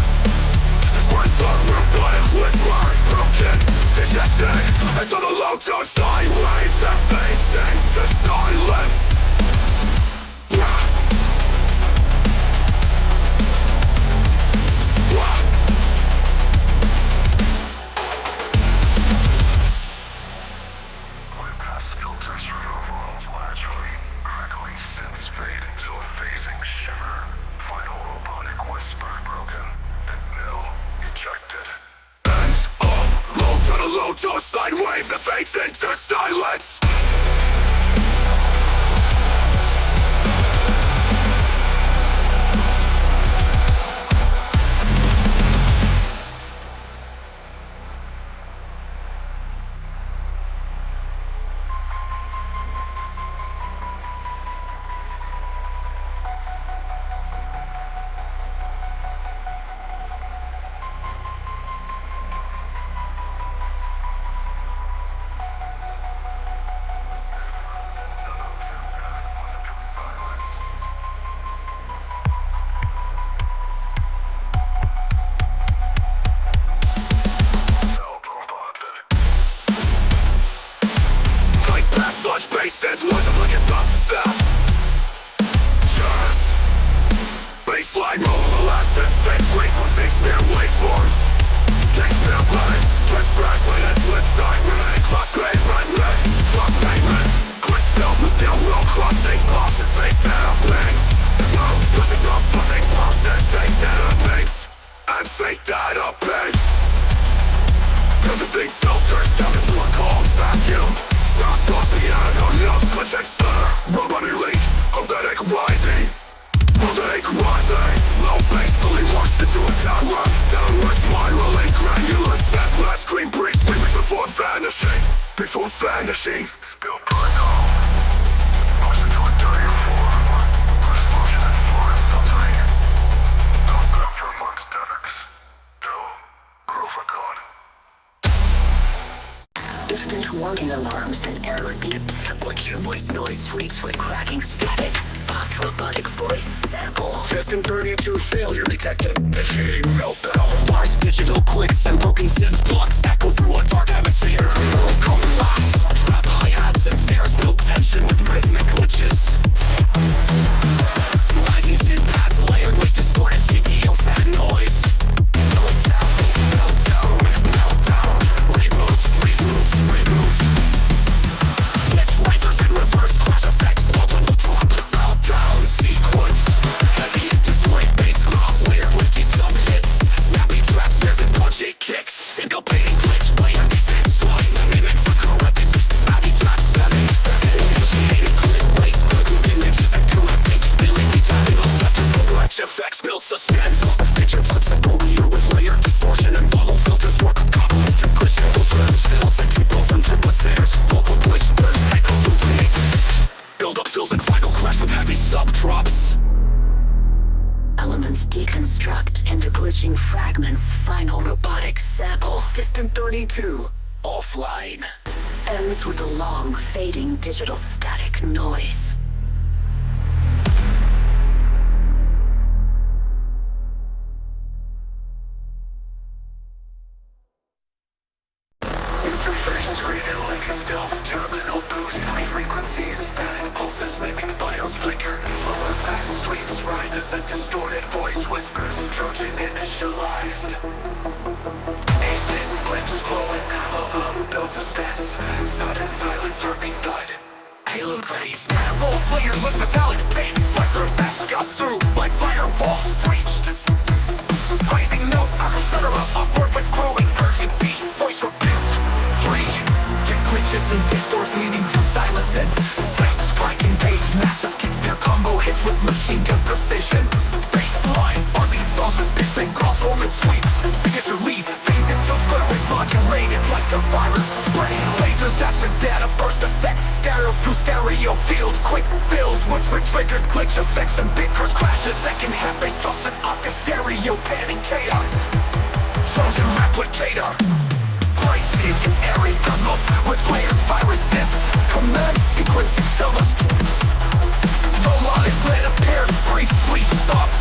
Worth the robotic whisper, broken, dejected. Into the low tone sine waves that facing to silence. Bypass filters remove all latchly. Crackling synths fade into a phasing shimmer. Final robotic whisper broken. Bit mill ejected. Ends up, low to the low to a sine wave that fades into silence. Such bass wasn't looking something that just baseline roll molasses, fake frequencies, mere waveforms. Takes me up line, let's crash when it's list side red, cross grade, red, cross pavement. Glitch spells with their will crossing pops and fake data banks. No, losing off something pops and fake data banks. And fake data banks. Everything filters down into a cold vacuum. Stop crossing out, no love, switching stutter. Robot elite, Helvetic rising. Helvetic rising. Low bass fully launched into a tower. Downward spiraling, granular set. Last screen briefly before vanishing. Before vanishing. Spill protocol. Moves into a dirtier form. Explosion and foreign filtering. No after amongst Devix. Do. Proof of God. Distant warning alarms and error beeps. What your white noise reads with cracking static. Soft robotic voice sample. System 32 failure detected. Machine meltdown. Sparse digital clicks and broken sims blocks echo through a dark atmosphere. Cold laughs, trap hi-hats and snares build tension with rhythmic glitches. Rising synth pads layered with distorted CPU fat noise. Meltdown, meltdown, meltdown. Reboots. Glitch risers in reverse crash effects. Multiple drop, meltdown sequence. Heavy display bass cross layered with G-sub hits. Snappy trap snares and punchy kicks. Syncopating glitch layer defense. Drawing the mimics for corrupted. Snappy trap spamming. Initiating click race. Clicking image and corrupting. Ability timing acceptable glitch effects build suspense. Picture flips and overview with layered distortion and bubble filters work on copper with your glitch. Fills and keep both from triplet snares. Vocal glitch burst, echo looping. Build up fills and final crash with heavy sub drops. Elements deconstruct into glitching fragments. Final robotic sample. System 32 offline. Ends with a long, fading digital static noise. Interference revealing stealth, terminal boost, high frequencies, static pulses making BIOS flicker. Slower fast sweeps, rises and distorted voice whispers, Trojan initialized. 8-bit blips flowing out, build suspense, sudden silence, heartbeat thud. Halo ready, snap rolls layered with metallic bass, slicer that got through like firewalls breached. Rising note, stutter upward with growing urgency, voice rebuilt. Get glitches and distorts leading to silence and bass striking page. Massive kickster combo hits with machine gun precision. Baseline, buzzing songs with big bang crossover sweeps. Signature lead, phased into squaring modulated like the virus spreading. Lasers, zaps and data burst effects. Stereo through stereo field. Quick fills with triggered glitch effects and big curse crashes. Second half bass drops and octave stereo panning chaos. Trojan replicator. Breaks into airy tunnels with layered viruses. Command sequencing sellers. The line red appears briefly stops.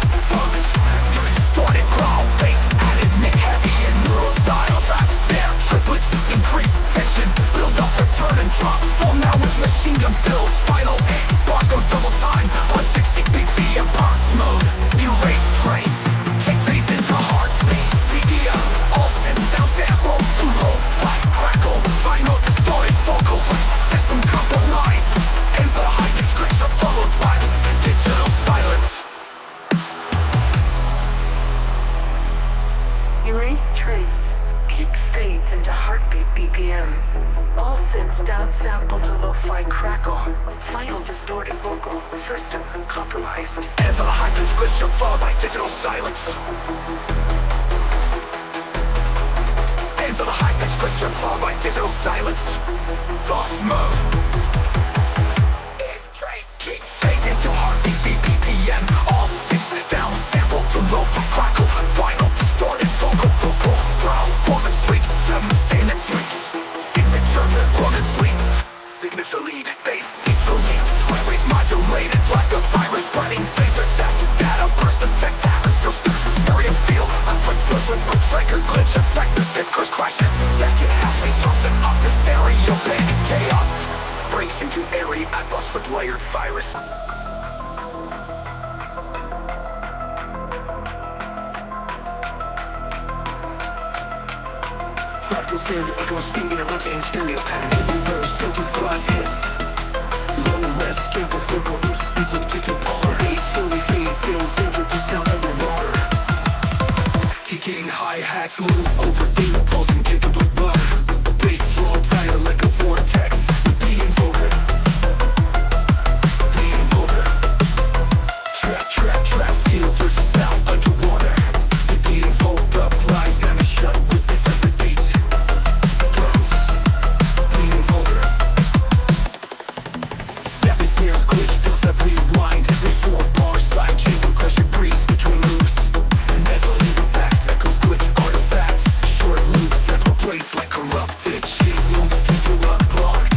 Distorted growl bass added mid heavy and neural style trap snare. Triplets increase tension. Build up, return and drop. Full now with machine gun fills. Final aim. Barcode double time. 160 BPM box mode. Erase trace. Kick fades into heartbeat. BDM. All synths down sample. Low, black crackle. Final distorted vocal. System compromised. Ends a high pitch glitch followed by the digital sound sample to lo-fi crackle. Final distorted vocal system uncompromised. As a high-pitched glitch followed by digital silence. As a high-pitched glitch followed by digital silence. Lost mode. Keep fading into heartbeat, BPM. All six down sample to lo-fi crackle. Final distorted vocal. Browse format sweeps, same and sweeps. Signature performance leads. Signature lead, bass, deep leads. Heart rate modulated like a virus spreading. Laser sets, data burst effects, happens. Stereo feel, unpredictable with trigger glitch effects. Stickers crashes, second half bass drops and up to stereo bang chaos. Breaks into airy atmos with layered virus. Fractal sound echoes spinning around in stereo pattern. Reverse filtered glass hits. Low res sample vocal loose speeds of ticking polar. Bass slowly fade, fills filtered to sound underwater. Ticking hi-hats move over data pulse and kick up a bar. Bass slow tighter like a vortex. Being vulgar. Being vulgar. Trap, steel to sound underwater. The beating volt up, lies and a shut with different beats. Drums. Being vulgar. Snapping snares, glitch, fills that rewind. Every 4 bar side chamber crushing breeze between loops. Mezzling the back, echoes glitch artifacts. Short loops that replace like corrupted. Shade loops, people up blocked.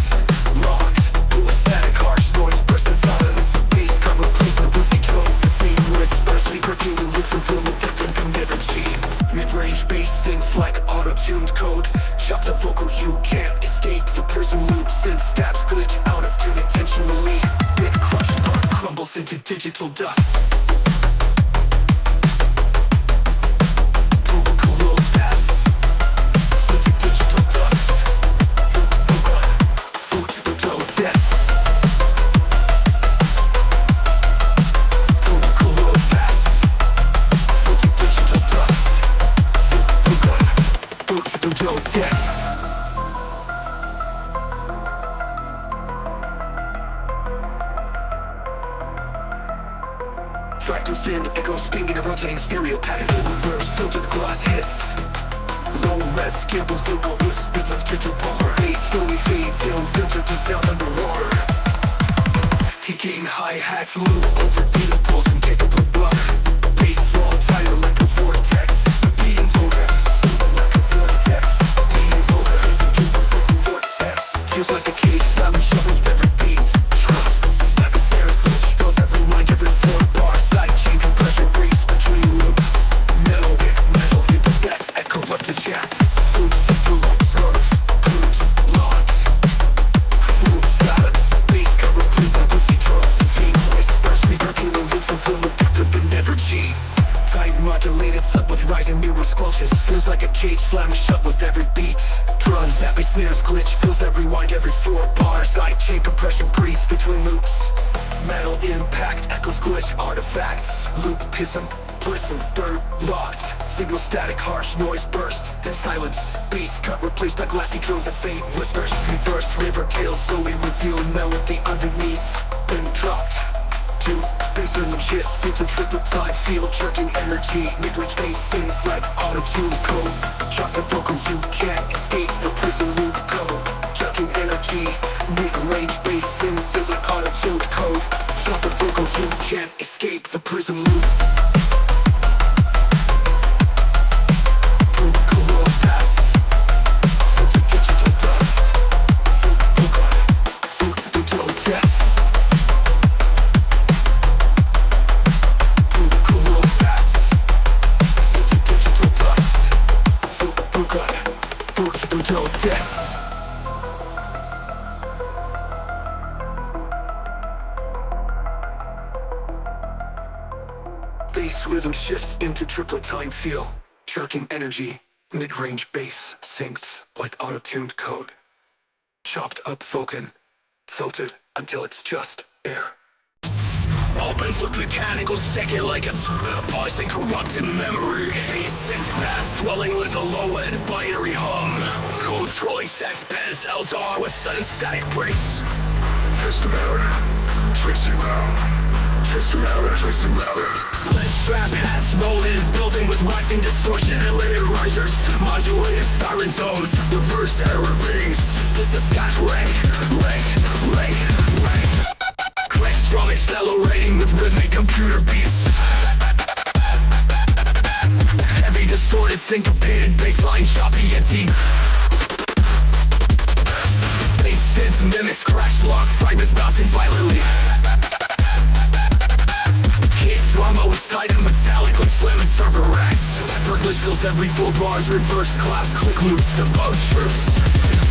Through a static harsh noise burst and silence. Bass cover replacement with the drones. The theme whispers, sleeper human loops and film with different from energy. Mid-range bass sings like auto-tuned code. Chopped up vocal, you can't escape the prism loops and stabs glitch out of tune intentionally. Bit crushed art crumbles into digital dust. Fractal send echoes spinning a rotating stereo pattern. Reverse filtered glass hits. Low res sample vocal loose speeds of triple polar. Bass slowly fade, film filtered to sound underwater. Ticking hi-hats loop over data pulse and take up a buck. Bass slow tighter like a vortex. Being vulgar, like a vortex. Being vulgar, vortex. Feels like a cage, slamming shovels, every beat. Trust, snap a snare, glitch, fills every mind, every 4 bar. Side chain compression breeze between loops. Metal hit the decks, echo up to chats. Loops, grooves, locked. Full silence, bass cover, please like pussy trolls. Fame whispers, reworking the loop from film with energy. Tight modulated sub with rising mirror squelches. Feels like a cage slamming shut with every beat. Drums, snappy snares, glitch, fills every wind, every 4 bar. Side chain compression breeze between loops. Metal impact, echoes glitch artifacts. Loop pism, bristle, bird, locked. Signal static, harsh noise burst, then silence. Bass cut replaced by glassy drones and faint whispers. Reverse river tails slowly reveal melody underneath. Then dropped. 2 bass rhythm shifts into triple time feel jerking energy. Mid-range bass sings like auto-tune code. Chop the vocal, you can't escape the prison loop code. Jerking energy, mid-range bass sings feels like auto-tuned code. Chop the vocal, you can't escape the prison loop. Bass rhythm shifts into triplet time feel. Jerking energy, mid-range bass sinks like auto-tuned code. Chopped up Vulcan, filtered until it's just air. Opens with mechanical second like it's parsing corrupted memory. Bass synth path swelling with a low-end binary hum. code scrolling sex pens, LR with sudden static breaks. Twist them out, twist them out, twist them out, twist them out. Lead strap hats rolling, building with rising distortion and layered risers, modulated siren tones, reverse error rings. This is scotch rank. Clicks drum accelerating with rhythmic computer beats. Heavy distorted syncopated bassline choppy and deep. Bass synth mimics crash log fragments bouncing violently. Kids drama with side and metallic like slamming server racks. Berkeley fills every full bars, reverse claps, click loops, debug chirps.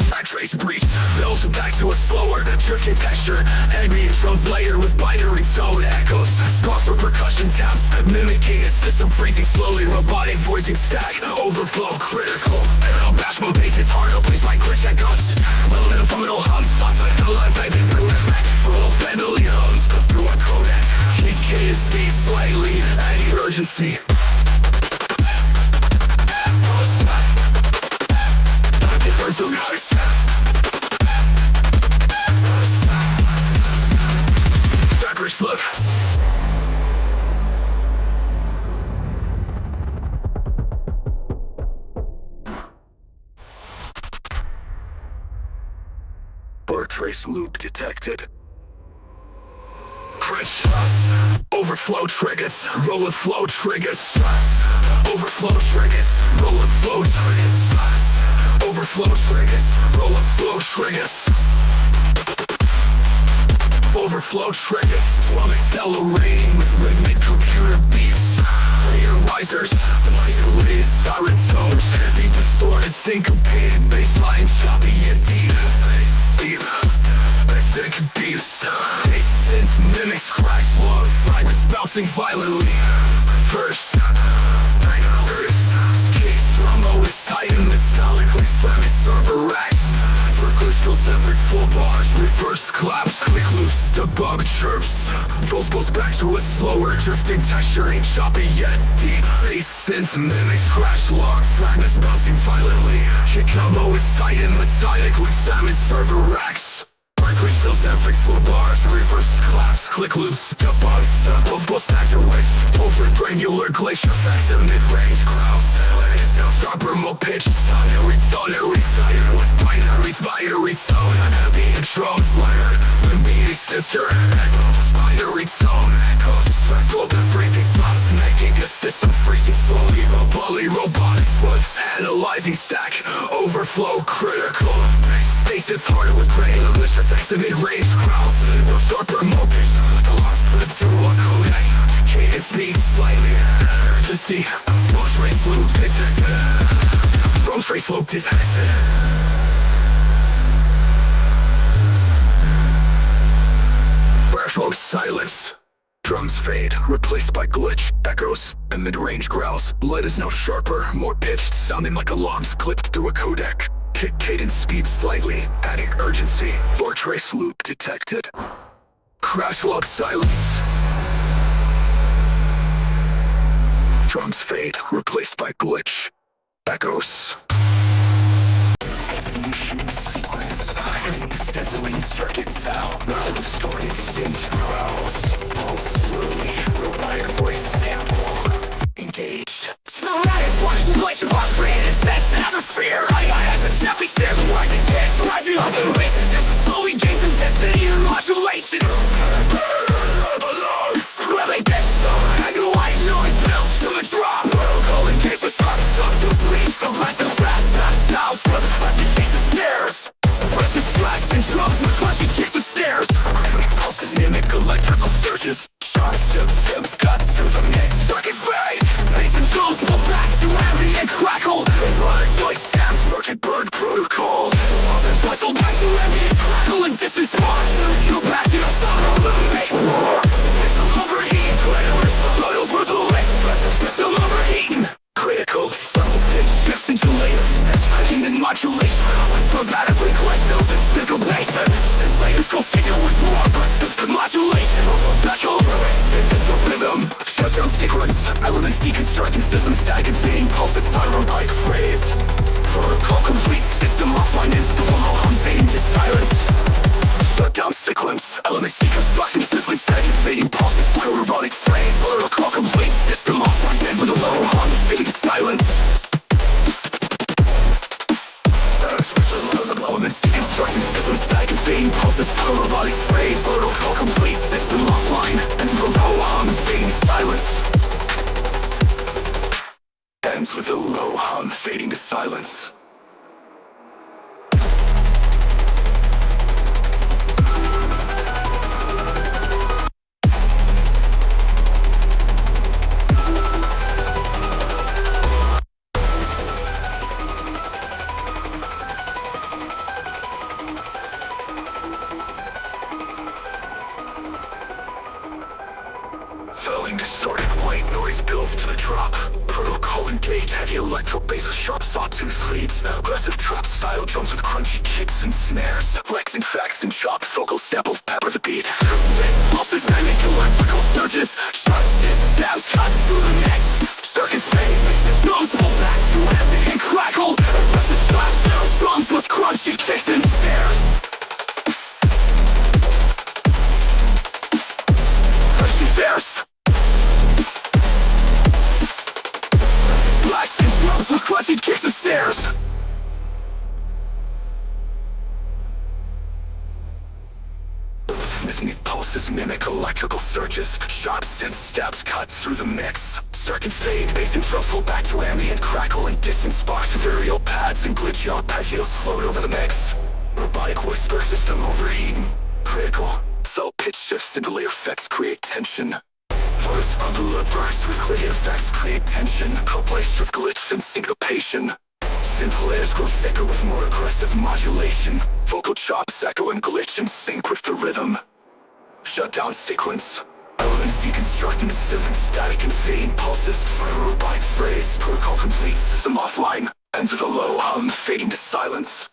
Backtrace breeze, builds back to a slower, drifting texture. Ambient drums layered with binary tone echoes. Sparks for percussion taps, mimicking a system freezing slowly. Robotic voicing stack, overflow critical. And bashful bass, it's hard to please my glitch and guts. Little bit of fundamental hums, lock the hell I've been prolific. Full of Bentley hums, through a codec. Kick speed slightly, adding urgency. It burns those guys. Factory slip. Bar trace loop detected. Crash overflow triggers, roll with flow triggers. Overflow triggers, roll with flow triggers. Overflow triggers, roll with flow triggers. Overflow triggers, drum accelerating with rhythmic computer beats. Layer risers, lightly siren tones, heavy distorted syncopated bassline choppy and deep. Thick beats, bass synth mimics crash log fragments bouncing violently. Verse, case drama with tight and metallically slamming server racks. Berkeley fills every full bars, reverse claps, click loops, debug chirps. Goes back to a slower, drifting texture, ain't choppy yet deep. Bass synth mimics crash log fragments bouncing violently. Kick combo is tight and metallically slamming server racks. Berkeley fills every full bars, reverse claps, click loops, debug both stacked away. Over granular glacier effects and mid-range crowds. Sound sharper, more pitch, sonnery with binary tone. Heavy drums layered, with meaty sensor echoes, binary tone echoes. Full of freezing spots, making a system freezing slowly. Robotic foots, analyzing stack, overflow critical. Bass it's harder with granular glacier effects and mid-range crowds. No sharper, more pitch, alarms put to a codec. Cadence speed slightly, urgency. Flow trace loop detected. Flow trace loop detected. Threshold silence. Drums fade, replaced by glitch, echoes, and mid-range growls. Lead is now sharper, more pitched, sounding like alarms clipped through a codec. Kick cadence speed slightly, adding urgency. Floor trace loop detected. Crash log silence. Drums fade, replaced by glitch, echoes. Evolution sequence. Stenciling circuit sound. Distorted synth growls. Pulse slowly. Robotic voice sample. Engaged. Sporadic one, glitch of our created sense and atmosphere. I have a snappy stairs, rising pitch, rising up the bases. Slowly gains intensity and modulation. Grabbing pitch, angle white noise builds to the drop. Calling case for sharp stuff to bleed. So let's trap that sound for the classic case of stairs. Aggressive flags and drums with crushing kicks and snares. Pulses mimic electrical surges. Sharp stems cut through the mix. Circuit fade. Bass and drums pull back to ambient crackle. Erotic voice stamps, circuit bird protocols. Whistle back to ambient crackle and distance bars. You're back to the sound of the mix. System overheat. Load over the lake. System overheating. Critical, subtle pitch shifts into layers. Expression and modulation. Dramatically collect those in physical bass. And layers go figure with more, but system modulation. Special rhythm. Shutdown sequence. Elements deconstructing system static and feeding pulses. Pyro bike phrase. Protocol complete, system offline into the wall, unfading to silence. Shut down sequence, elements deconstructing sequence, steady fading pulses, robotic frame. Protocol complete, system offline into the low, unfading to silence. Elements deconstructing systems, static and fading pulses, robotic phrase. Protocol complete, system offline, and the low hum fading silence. Ends with a low hum fading to silence. Falling distorted white noise builds to the drop. Protocol engage, heavy electro bass with sharp sawtooth leads. Aggressive trap style drums with crunchy kicks and snares. Flexing facts and chopped vocal samples pepper the beat. Pulses mimic electrical surges. Sharp stabs cut through the next. Circuit fade, drums pull back to heavy and crackle. Aggressive trap drums with crunchy kicks and snares. Bears. Blacks and drums with crunchy kicks and snares. Rhythmic pulses mimic electrical surges. Sharp synth stabs cut through the mix. Circuit fade, bass and drums pull back to ambient crackle and distant sparks. Stereo pads and glitchy arpeggios float over the mix. Robotic whisper system overheating. Critical. So pitch shifts and delay effects create tension. Voice envelope bursts with glitchy effects create tension. Coplace with glitch and syncopation. Synth layers grow thicker with more aggressive modulation. Vocal chops echo and glitch in sync with the rhythm. Shutdown sequence. Elements deconstructing sizzling static and fading pulses. Final robotic phrase. Protocol complete. System offline. Ends with a low hum fading to silence.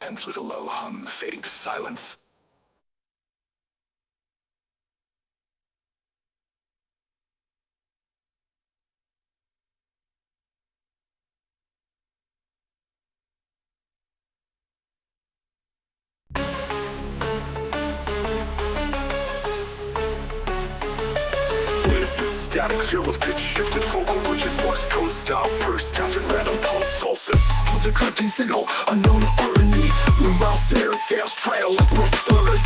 Ends with a low hum fading to silence. Static chill with pitch shifted vocal bridges, Morse code style burst after random pulse solstice. With a clipping signal, unknown harmonies. Revolve snare exhales, trail like whispers.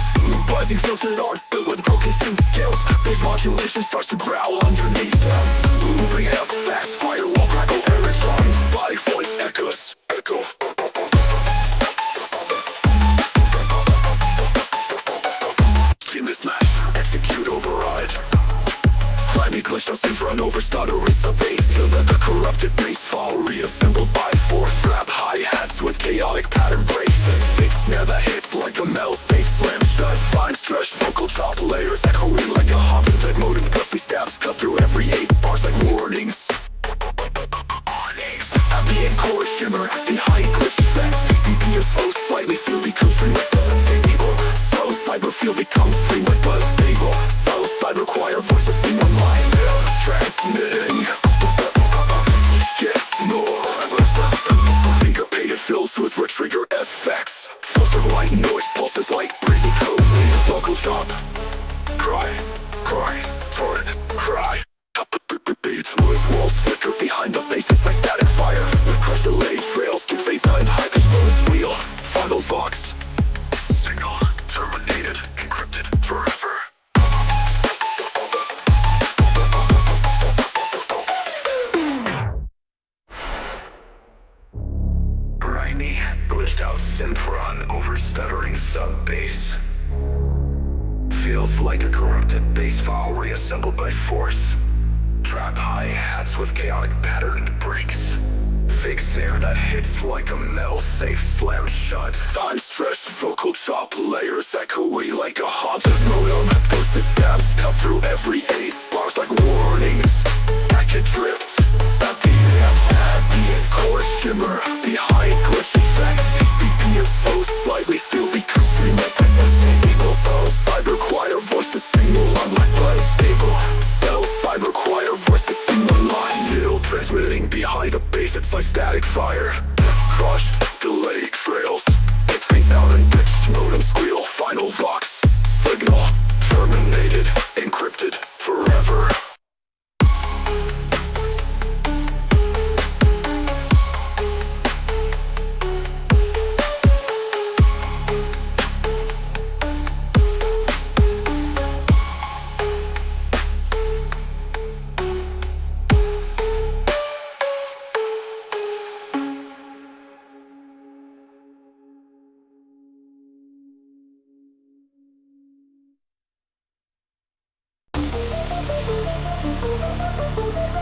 Buzzing filtered art built with broken synth scales. Bass modulation starts to growl underneath them. Looping out fast, firewall crackle aerotrons. Body voice echoes, echo. Key mismatch, execute override. Grimy glitched on synth run over stutter is a bass. Feels like a corrupted bass file reassembled by force. Rap hi-hats with chaotic pattern breaks. And fake snare that hits like a metal safe slam shut. Fine stretched vocal chop layers echoing like a hopping dead mode. And gusty stabs cut through every 8 bars like warnings. Ambient chorus shimmer in high glitch effects. BPM slow slightly, feel becomes free like buzz stable. Slow cyber feel becomes free like buzz stable. Slow side require voices in online. Transmitting. Yes, more. Syncopated fills with rich trigger effects. Filter white noise pulses like breathing code. Vocal chop. Cry, torrent, cry. Beat noise walls flicker behind the bases like static fire. With crush delay trails, keep phase and high pitch bonus wheel. Final vox. Signal terminated, encrypted forever. Grimy, glitched out synth run over stuttering sub bass. Feels like a corrupted bass file reassembled by force. Trap hi-hats with chaotic patterned breaks. Fake snare that hits like a metal safe slam shut. Time stretched vocal chop layers echoing like a haunted modem. Posted stabs cut through every 8 bars like warnings. Packet drift. Ambient chorus shimmer behind glitch effects. BPM so slightly feel because stream like equals so cyber choir voices single line like but stable. So cyber choir voices single line. Middle transmitting behind the bass, it's like static fire. Crushed, delay trails. It fades out and pitched modem squeal. Final vox, signal, terminated, encrypted, forever.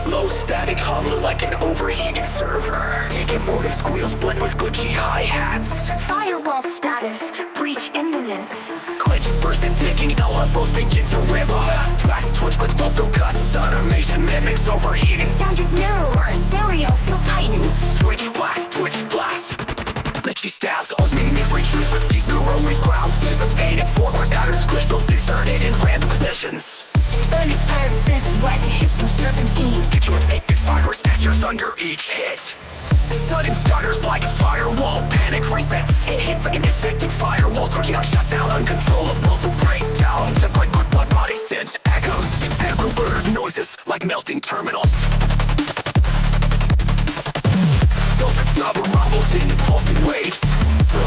Low static hum like an overheating server. Taking modem squeals blend with glitchy hi-hats. Firewall status, breach imminent. Glitch burst and ticking LFOs begin to rip. Stress twitch with vocal cuts. Automation mimics overheating. Sound is narrower, stereo feel tightens. Twitch blast. Glitchy stabs, ultimating every truth with deep neurowaves grounds. Syncopated forward patterns, crystals inserted in random positions. Unexpired sense, wet hissing serpentine. Get you with naked virus textures under each hit. Sudden stutters like a firewall, panic resets. It hits like an infecting firewall, clicking on shutdown, uncontrollable to break down. To break good blood body synth echoes, echo bird noises like melting terminals. Filtered sub rumbles in pulsing waves.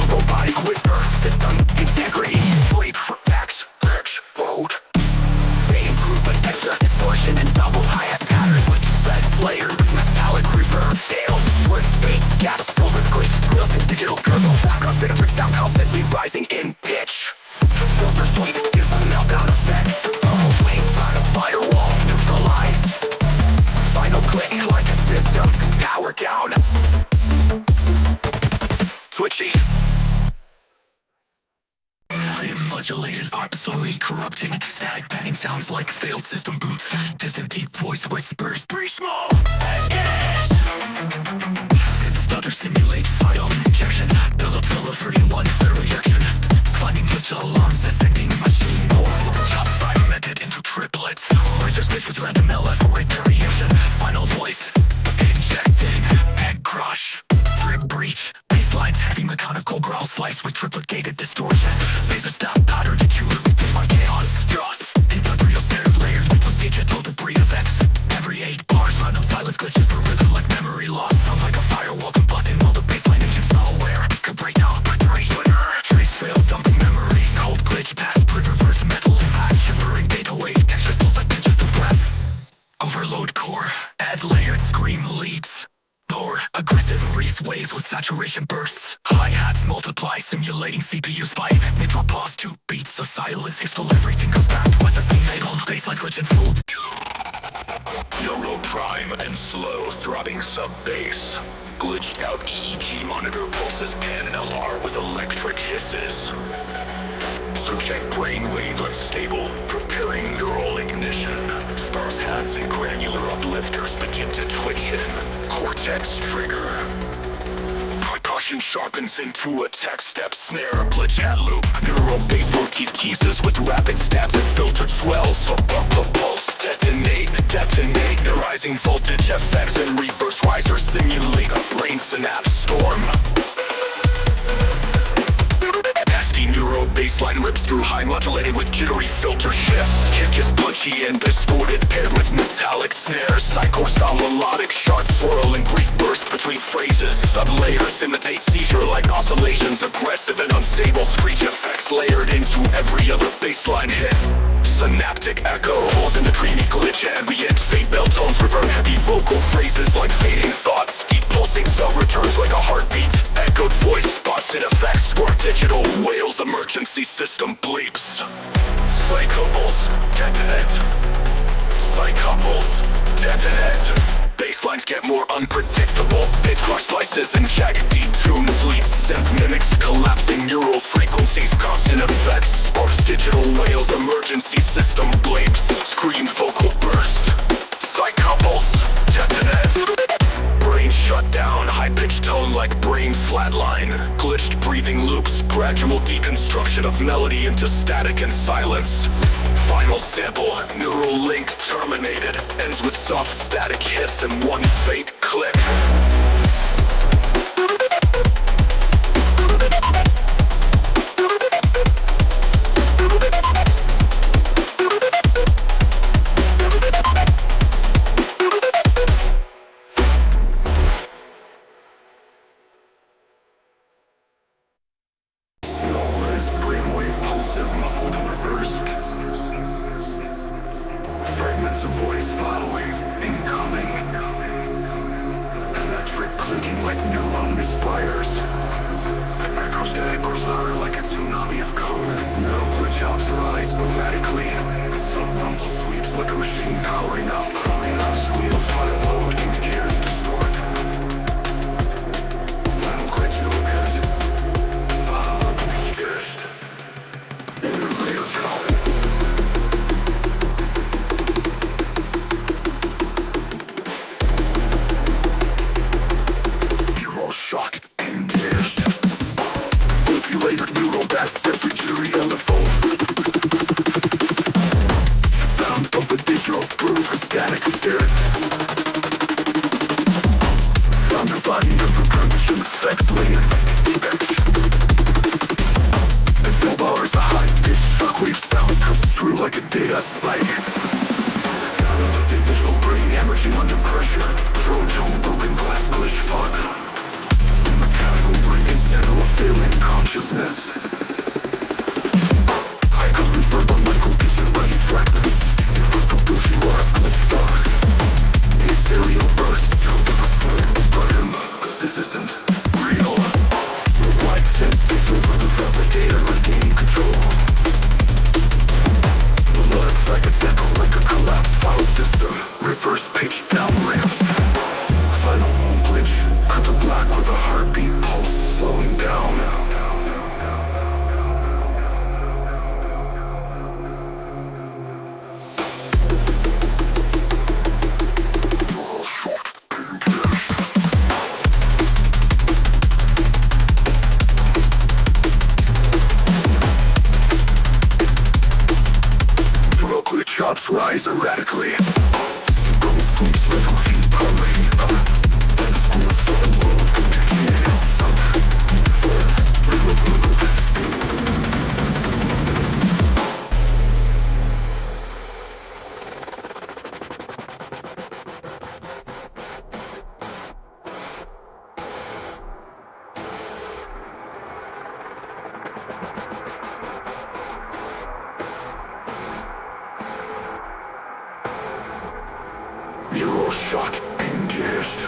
Robotic whisper, system integrity. Sleep, facts, explode. Same group but extra distortion and double hi-hat patterns with feds layered with metallic reverb. Scales, split bass gaps filled with glitches, squeals and digital gurgles. Confident sound constantly rising in pitch. Filter sweep gives a meltdown effect. Wing on a firewall, neutralized. Final click like a system, power down. Twitchy. Modulated, obsolete, corrupting. Static panning sounds like failed system boots. Distant deep voice whispers, pretty small. Stutter simulate file injection. Build up delivery in one fair rejection. Climbing glitch alarms, ascending machine bolts. Chops fragmented into triplets. Razor glitch with random LF rate variation. Final voice, injecting, head crush. Drip breach, baselines, heavy mechanical growl slice with triplet gated distortion. Laser stop powder detured with bitmark chaos. Dross, industrial snares layers with digital debris effects. Every 8 bars, random silence glitches the rhythm like memory loss. Sounds like a firewall combusting while the baseline engine's malware. Could break down, but winner. Trace fail, dumping memory. Cold glitch, pass, pre-reverse, metal impact. Shivering data weight, textures pulse like pinches the breath. Overload core, add layered scream leads. Or aggressive Reese waves with saturation bursts. Hi-hats multiply, simulating CPU spike. Mid-draw pause, 2 beats of silence. Hixtal, everything goes back to SSC metal. Baseline glitch and full. Euro prime and slow throbbing sub-bass. Glitched out EEG monitor pulses pan and LR with electric hisses. Searching brainwave unstable, preparing neural ignition. Sparse hats and granular uplifters begin to twitch in. Cortex trigger. Percussion sharpens into a tech step snare. Glitch hat loop. Neural bass motif teases with rapid stabs and filtered swells. Pulse detonate. Rising voltage effects and reverse risers simulate a brain synapse storm. Neuro baseline rips through high modulated with jittery filter shifts. Kick is glitchy and distorted paired with metallic snares. Psycho style melodic sharp swirl and brief burst between phrases. Sublayers imitate seizure like oscillations. Aggressive and unstable screech effects layered into every other baseline hit. Synaptic echo holes in the dreamy glitch ambient. Fade bell tones revert heavy vocal phrases like fading thoughts. Deep pulsing cell returns like a heartbeat. Echoed voice spots in effects. Squirt digital whales emergency system bleeps. Psychobles, detonate. Psychobles, detonate. Baselines get more unpredictable. Pitch crush slices and jagged deep tunes. Leads synth mimics collapsing neural frequencies. Constant effects sparks digital whales emergency system bleeps. Scream vocal burst. Psychobles, detonate. Brain shut down, high pitched tone like like brain flatline. Glitched breathing loops, gradual deconstruction of melody into static and silence. Final sample, neural link terminated, ends with soft static hiss and one faint click. Fragments of voice following, incoming. Electric clicking like neuron misfires. Echoes to echoes louder like a tsunami of code. Metal glitch chops rise erratically. Some rumble sweeps like a machine powering up. Wheels fire load, into gears distort. Final glitch occurs. Follow the pierced. Later drop. Shocked and dashed. Manipulated neural bats, every jury on the phone. Sound of the digital groove, a static spirit. Found the body of the percussion effects layer. The bell bars, a high-pitched shockwave sound comes through like a data spike. Sound of the digital brain hemorrhaging under pressure. Drone tone, broken glass, glitch fuck. Mechanical brain instead of a failing consciousness. I could reverb on micro-picture running fragments. From Bushi Wars glitch fuck. A stereo burst, sound of a flame. But this isn't real. White sense takes over the replicator, regaining control. The blood fragments echo like a collapsed file system. Reverse page down ramps. Final home glitch, cut the black with a heartbeat pulse slowing down. Neural glitch chops rise erratically. Sweeps like a machine powering up. Neural shock engaged.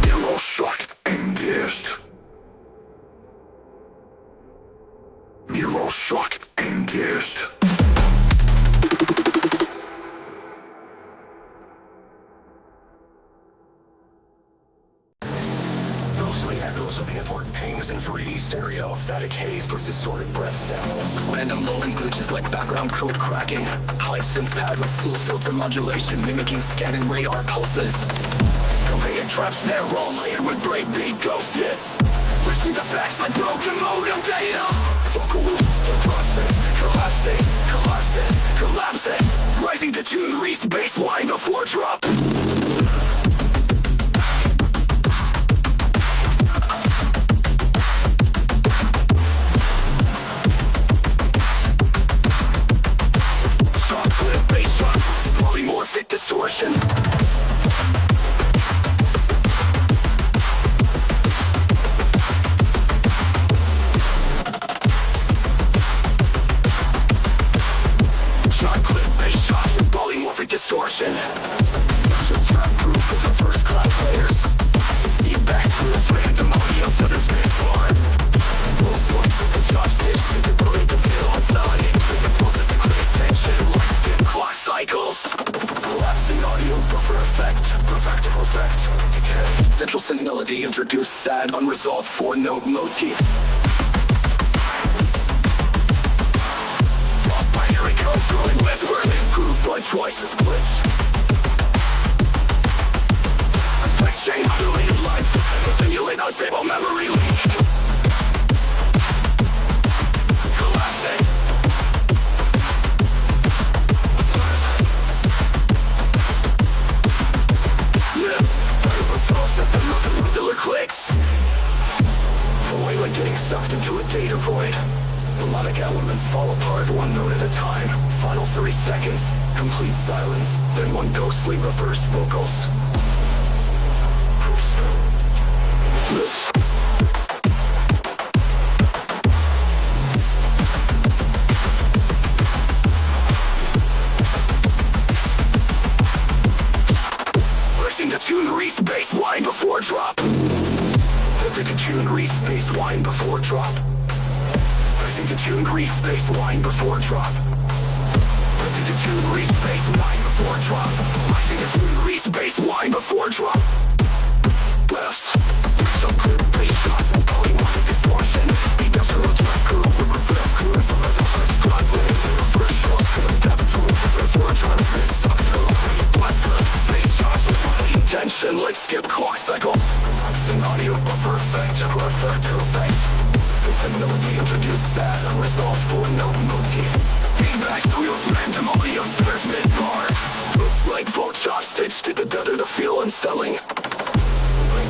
Neural shock engaged. Neural shock engaged. Echoes of the important pings in 3D stereo. Static haze plus distorted breath sounds. Random low-end glitches like background code cracking. High synth pad with slow filter modulation mimicking scanning radar pulses. Cocaine trap snare roll layered with breakbeat ghost hits. Switching the facts like broken modem data. Vocal loop, process, collapsing. Rising to tune, reach baseline before drop. Polymorphic distortion. Shot clip, bass shots with polymorphic distortion. Track proof Collapsing audio buffer effect. Perfect. Okay. Central synth melody introduced sad unresolved 4-note motif. Rock binary codes growing westward, improved by twice as glitch. Flex chain related life, simulate unstable memory leak. Collapsing. Clicks. Away like getting sucked into a data void. Melodic elements fall apart 1 note at a time. Final 3 seconds, complete silence, then 1 ghostly reversed vocals. Listen to tune Reese bass line before drop. Listen to tune Reese bass line before drop. Listen to tune Reese bass line before drop. Listen to tune Reese bass line before drop. Listen to tune Reese bass line before drop. Left. Some good bass shots and polymorphic distortion. Industrial track curve with reverse curve for the first drop. First shot for the depth to reverse or try to press stop. Blast the bass shots with body intention. Let's skip clock cycle. Collapsing audio buffer effect. Perfect. The melody introduced sad unresolved 4-note motif. Feedback wheels random audio spares mid-bar. Like folk chop stitched together to feel unsettling.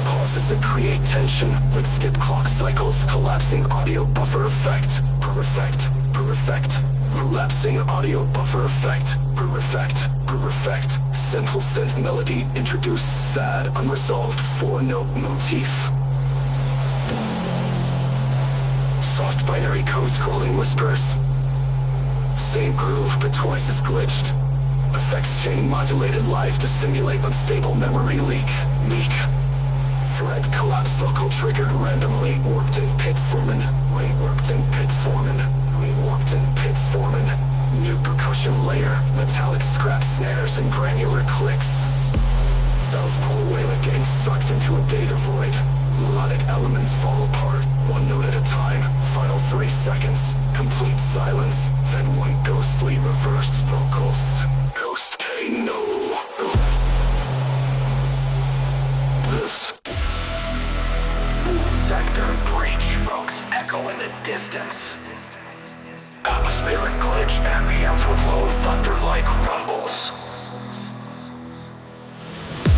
Pauses that create tension, like skip clock cycles. Collapsing audio buffer effect. Perfect. Collapsing audio buffer effect. Perfect. Central synth melody introduced sad unresolved 4-note motif. Soft binary code scrolling whispers. Same groove but twice as glitched. Effects chain modulated live to simulate unstable memory leak. Thread collapse vocal triggered randomly. Warped in pit forming. New percussion layer. Metallic scrap snares and granular clicks. Sounds pull away like getting sucked into a data void. Melodic elements fall apart 1 note at a time. Final 3 seconds. Complete silence. Then 1 ghostly reversed vocals. Ghost K no. This sector breach. Strokes echo in the distance. Atmospheric glitch. Ambience with low thunder-like rumbles.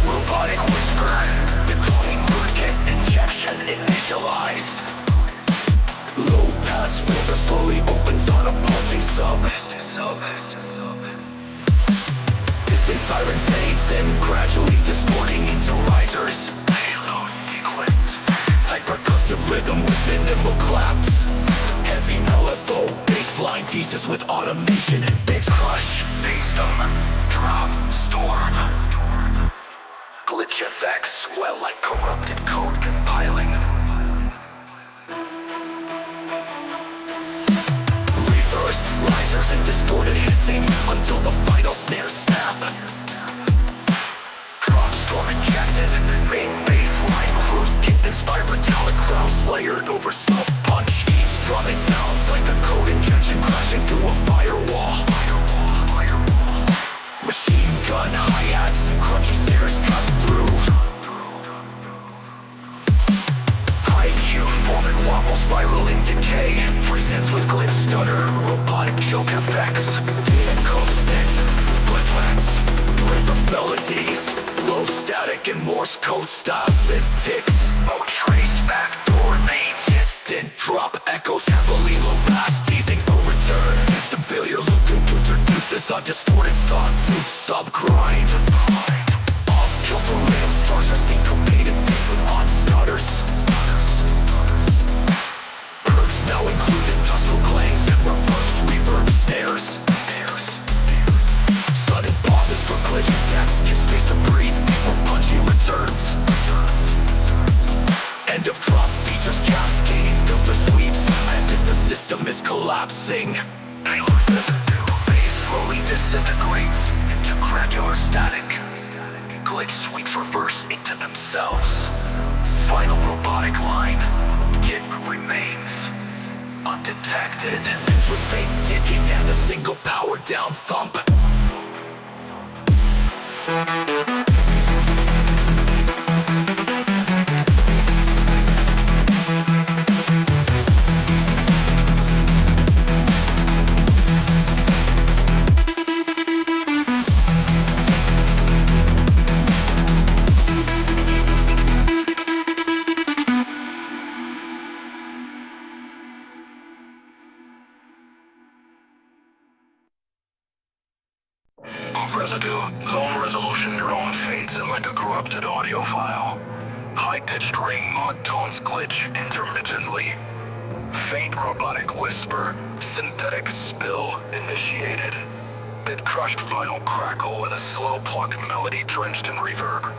Robotic whisper. Deploying circuit injection initialized. Low pass filter slowly opens on a pulsing sub. Distant siren fades in, gradually distorting into risers. Halo sequence. Tight percussive rhythm with minimal claps. Heavy LFO bassline teases with automation and big crush. Bassdom, drop, storm. Glitch effects swell like corrupted code compiling. Reversed risers and distorted hissing until the final snare snap. Drop storm injected, main bassline cruise kit inspired metallic crowds layered over sub punch. Each drumming sounds like a code injection crashing through a firewall. Machine gun hi-hats and crunchy snares cut through. High Q forming wobble spiraling decay. Presents with glitch stutter, robotic choke effects. Demon constant, blacks, rhythm melodies. Low static and Morse code style syntax. No trace backdoor main distant drop echoes heavily low pass teasing no return. Instant failure loop introduces a distorted sawtooth sub-grind. Off-kilter rhythm stars are syncopated with odd stutters. Perks now included tussle clangs and reversed reverb snares. Sudden pauses for glitch gaps give space to breathe before punchy returns. End of drop features cascading filter sweeps as if the system is collapsing. Slowly disintegrates into cracked molecular static. Glitch sweeps reverse into themselves. Final robotic line. Kit remains undetected. This was fate ticking and a single power down thump. Residue, low resolution drone fades in like a corrupted audio file. High-pitched ring mod tones glitch intermittently. Faint robotic whisper, synthetic spill initiated. Bit-crushed vinyl crackle and a slow plucked melody drenched in reverb.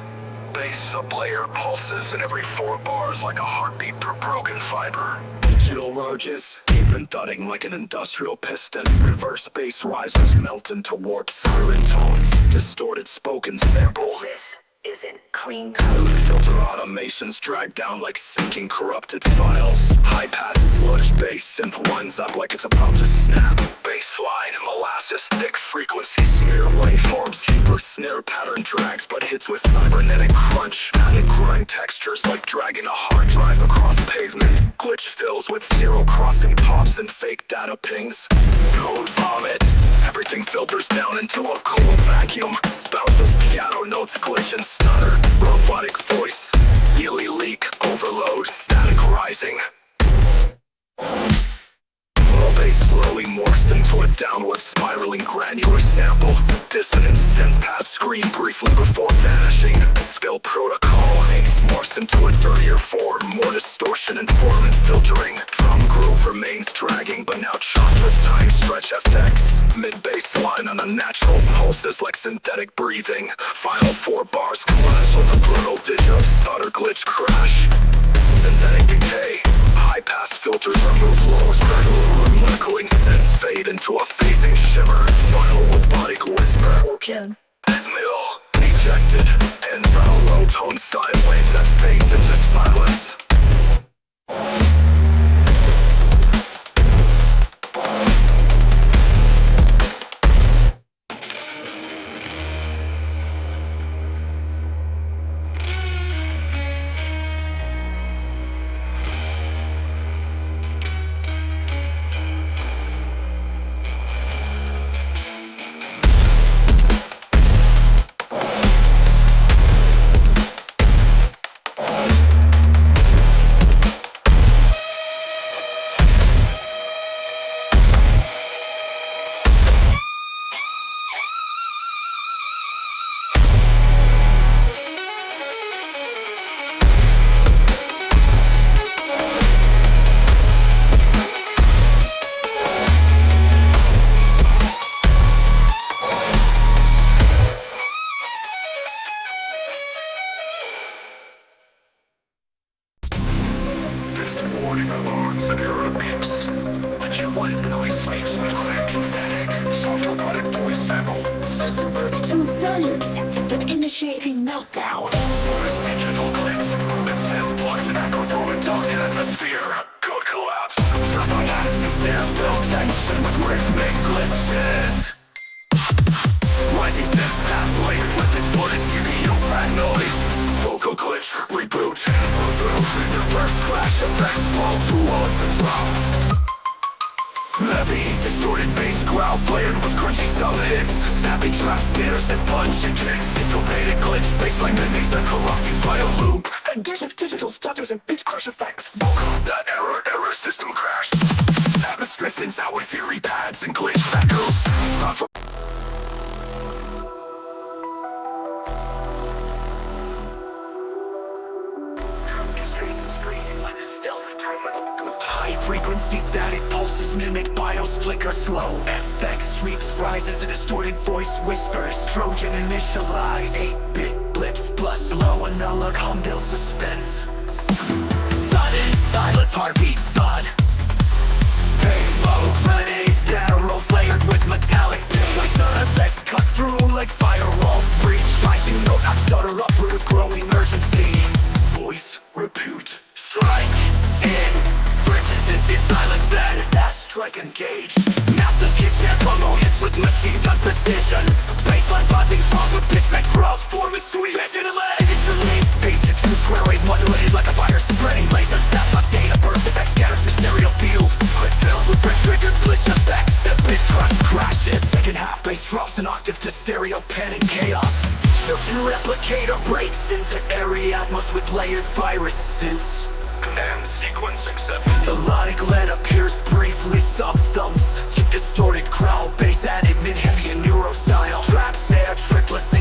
Bass sublayer pulses in every 4 bars like a heartbeat per broken fiber. Digital roaches, even thudding like an industrial piston. Reverse bass risers melt into warped siren tones. Distorted spoken sample. This isn't clean code. Filter automations drag down like sinking corrupted files. High-pass sludge bass synth winds up like it's about to snap. Bassline and molasses thick frequency snare waveforms. Super snare pattern drags but hits with cybernetic crunch. Added grind textures like dragging a hard drive across pavement. Glitch fills with zero crossing pops and fake data pings. Code vomit. Everything filters down into a cold vacuum. Spouses piano notes glitch and stutter. Robotic voice. Yearly leak. Overload. Static rising. Low bass slowly morphs into a downward spiraling granular sample. Dissonant synth pad scream briefly before vanishing. Spill protocol haze morphs into a dirtier form. More distortion and form and filtering. Drum groove remains dragging but now chopped with time stretch effects. Mid-bass line on unnatural pulses like synthetic breathing. Final 4 bars clash with a brutal digit stutter glitch crash. Synthetic decay. High-pass filters remove lows gradual echoing synths fade into a phasing shimmer. Final robotic whisper. Kim. Mill. Ejected. Ends on a low-tone sine wave that fades into silence. Warning alarms and error beeps. But you wanted noise waves with quick and static. Soft robotic voice sample. System 32 failure detected but initiating meltdown. First digital clicks. And synth blocks an echo through a dark atmosphere. Code collapse. Someone has to stand still tension with rhythmic glitches. Rising synth paths layered with distorted CPU fat noise. Vocal glitch. Reboot. The first crash effects fall to all the drop. Heavy, distorted bass growls layered with crunchy sub hits. Snapping trap snares and punch and kicks. Syncopated glitch bassline mimics a corrupting vital loop. And digital stutters and beat crush effects. Vocal, that error system crash. Atmosphere thins out with fury pads and glitch echoes. High-frequency static pulses mimic BIOS flicker slow. FX sweeps rises a distorted voice whispers. Trojan initialize 8-bit blips plus low analog humdale suspense. Sudden silence heartbeat thud. Payload grenades narrows layered with metallic pin. Like sound effects cut through through like firewalls breach. Rising note, not stutter up with growing urgency. Voice, repeat, strike in. Bridges into silence then, as strike engage. Massive kicks and promo hits with machine gun precision. Baseline buzzing songs with pitch bend cross form and sweep. Digitally, basic true square wave modulated like a fire spreading. Laser snapshot data burst effects scattered to stereo fields. Quick fills with fresh triggered glitch effects. The bit crush crashes. Second half bass drops an octave to stereo pen and chaos. Filter replicator breaks into airy atmos with layered virus synths. And sequence accepted. Melodic lead appears briefly sub-thumbs. Distorted growl bass added mid-heavy and neuro style. Trap snare triplets